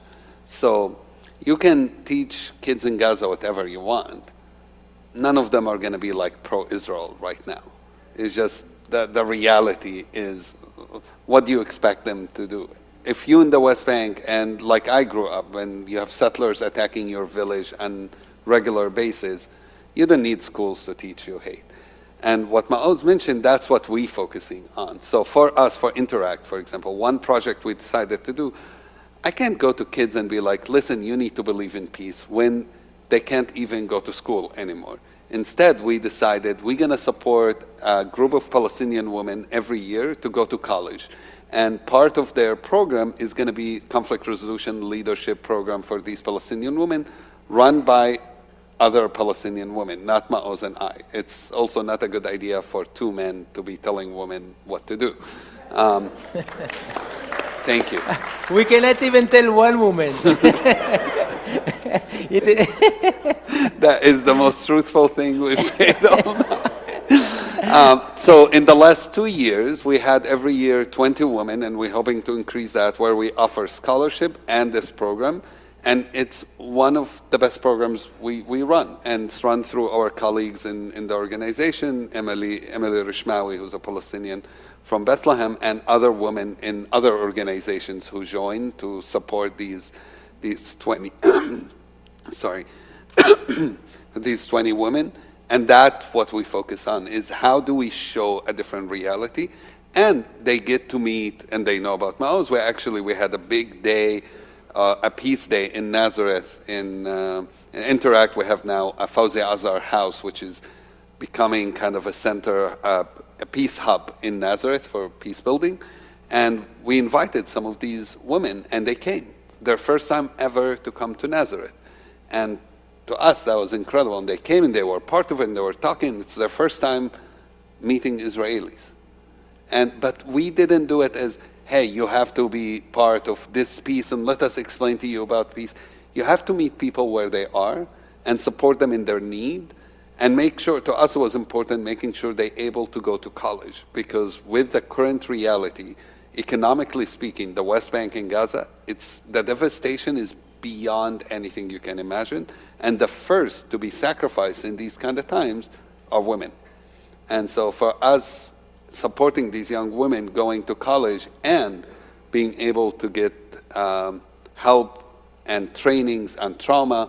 So you can teach kids in Gaza whatever you want. None of them are going to be like pro-Israel right now. It's just that the reality is, what do you expect them to do? If you in the West Bank, and like I grew up, and you have settlers attacking your village on regular basis, you don't need schools to teach you hate. And what Maoz mentioned, that's what we're focusing on. So for us, for InterAct, for example, one project we decided to do, I can't go to kids and be like, listen, you need to believe in peace, when they can't even go to school anymore. Instead, we decided we're going to support a group of Palestinian women every year to go to college. And part of their program is going to be conflict resolution leadership program for these Palestinian women, run by other Palestinian women, not Maoz and I. It's also not a good idea for two men to be telling women what to do. Thank you. We cannot even tell one woman. That is the most truthful thing we've said all night. So in the last 2 years, we had every year 20 women, and we're hoping to increase that, where we offer scholarship and this program. And it's one of the best programs we run, and it's run through our colleagues in the organization, Emily Rishmawi, who's a Palestinian from Bethlehem, and other women in other organizations who join to support these 20, sorry, these 20 women. And that's what we focus on, is how do we show a different reality? And they get to meet, and they know about Maoz. We had a big day, a peace day in Nazareth. In InterAct, we have now a Fawzi Azhar house, which is becoming kind of a center, a peace hub in Nazareth for peace building. And we invited some of these women, and they came. Their first time ever to come to Nazareth. And to us, that was incredible. And they came, and they were part of it, and they were talking. It's their first time meeting Israelis. But we didn't do it as, hey, you have to be part of this peace and let us explain to you about peace. You have to meet people where they are and support them in their need, and make sure, to us it was important, making sure they're able to go to college, because with the current reality, economically speaking, the West Bank and Gaza, the devastation is beyond anything you can imagine, and the first to be sacrificed in these kind of times are women. And so for us, supporting these young women going to college and being able to get help and trainings on trauma.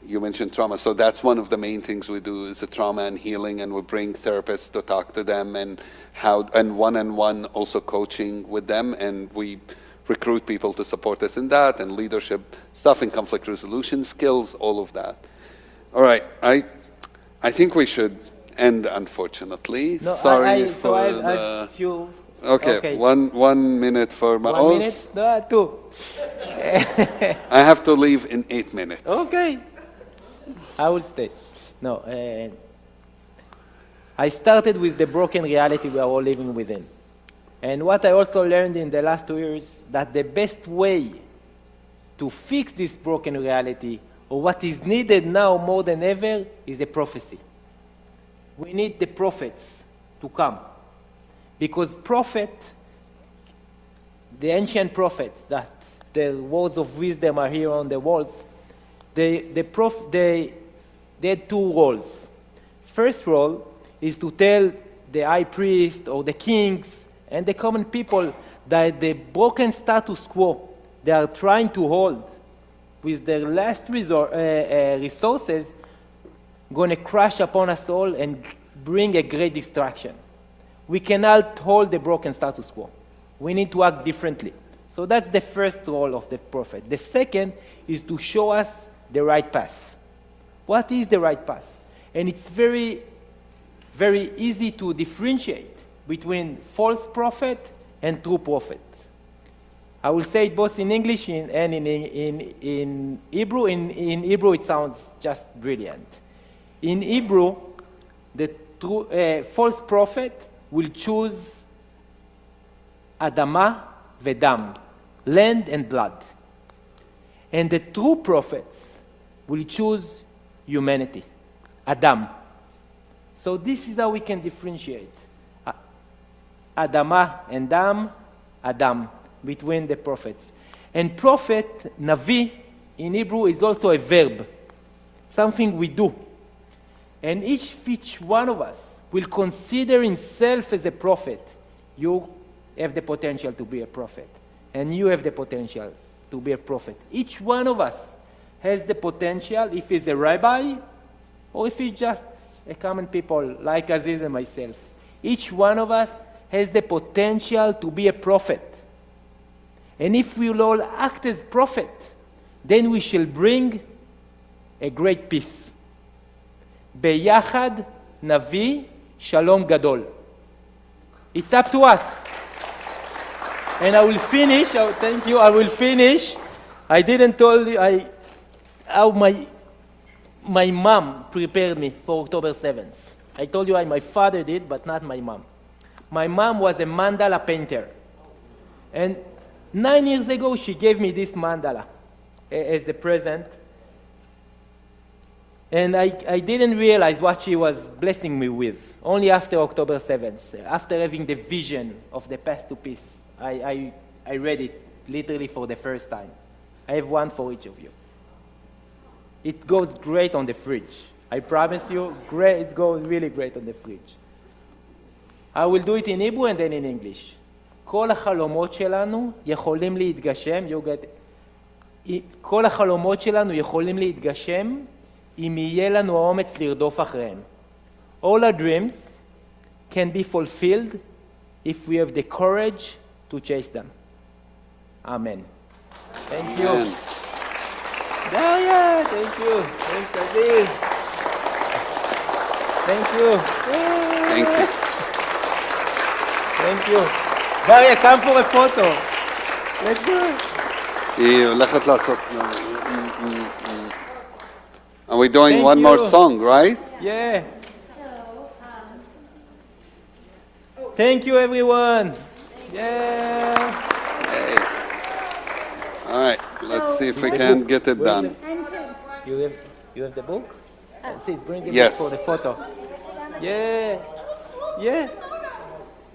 You mentioned trauma, so that's one of the main things we do, is the trauma and healing, and we bring therapists to talk to them, and one-on-one also coaching with them, and we recruit people to support us in that, and leadership stuff, and conflict resolution skills, all of that. All right, I think we should end, unfortunately. No, Sorry so for I the... few. Okay, 1 minute for Maoz. 1 minute? No, 2. I have to leave in 8 minutes. Okay. I will stay. No, I started with the broken reality we are all living within. And what I also learned in the last 2 years, that the best way to fix this broken reality, or what is needed now more than ever, is a prophecy. We need the prophets to come. Because the ancient prophets, that their words of wisdom are here on the walls, they had 2 roles. First role is to tell the high priest or the kings and the common people that the broken status quo they are trying to hold with their last resources going to crash upon us all and bring a great destruction. We cannot hold the broken status quo. We need to act differently. So that's the first role of the prophet. The second is to show us the right path. What is the right path? And it's very, very easy to differentiate between false prophet and true prophet. I will say it both in English and in Hebrew. In Hebrew, it sounds just brilliant. In Hebrew, the true, false prophet will choose Adama Vedam, land and blood. And the true prophets will choose humanity, Adam. So this is how we can differentiate. Adama and Adam, between the prophets. And prophet, Navi, in Hebrew is also a verb, something we do. And each one of us will consider himself as a prophet. You have the potential to be a prophet, and you have the potential to be a prophet. Each one of us has the potential, if he's a rabbi or if he's just a common people like Aziz and myself. Each one of us has the potential to be a prophet. And if we will all act as prophet, then we shall bring a great peace. ביחד נביא שלום גדול. It's up to us. And I will finish, thank you, I will finish. I didn't tell you how my mom prepared me for October 7th. I told you my father did, but not my mom. My mom was a mandala painter. And 9 years ago, she gave me this mandala as a present. And I didn't realize what she was blessing me with. Only after October 7th, after having the vision of the path to peace, I read it literally for the first time. I have one for each of you. It goes great on the fridge. I promise you, great, it goes really great on the fridge. I will do it in Hebrew and then in English. כל החלומות שלנו יכולים להתגשם, כל החלומות שלנו יכולים להתגשם אם יהיה לנו האומץ לרדוף אחריהם. All our dreams can be fulfilled if we have the courage to chase them. Amen. Thank you. Amen. Daria, thank you. Thanks, Aziz. Thank you. Thank you. Thank you. Daria, come for a photo. Let's go. היא הולכת לעשות... Are we doing Thank one more you. song, right? Yeah. Thank you, everyone. Yeah. Hey. All right, let's see if we can get it done. You have the book? Sis, bring the Yes. book for the photo. Yeah. Yeah.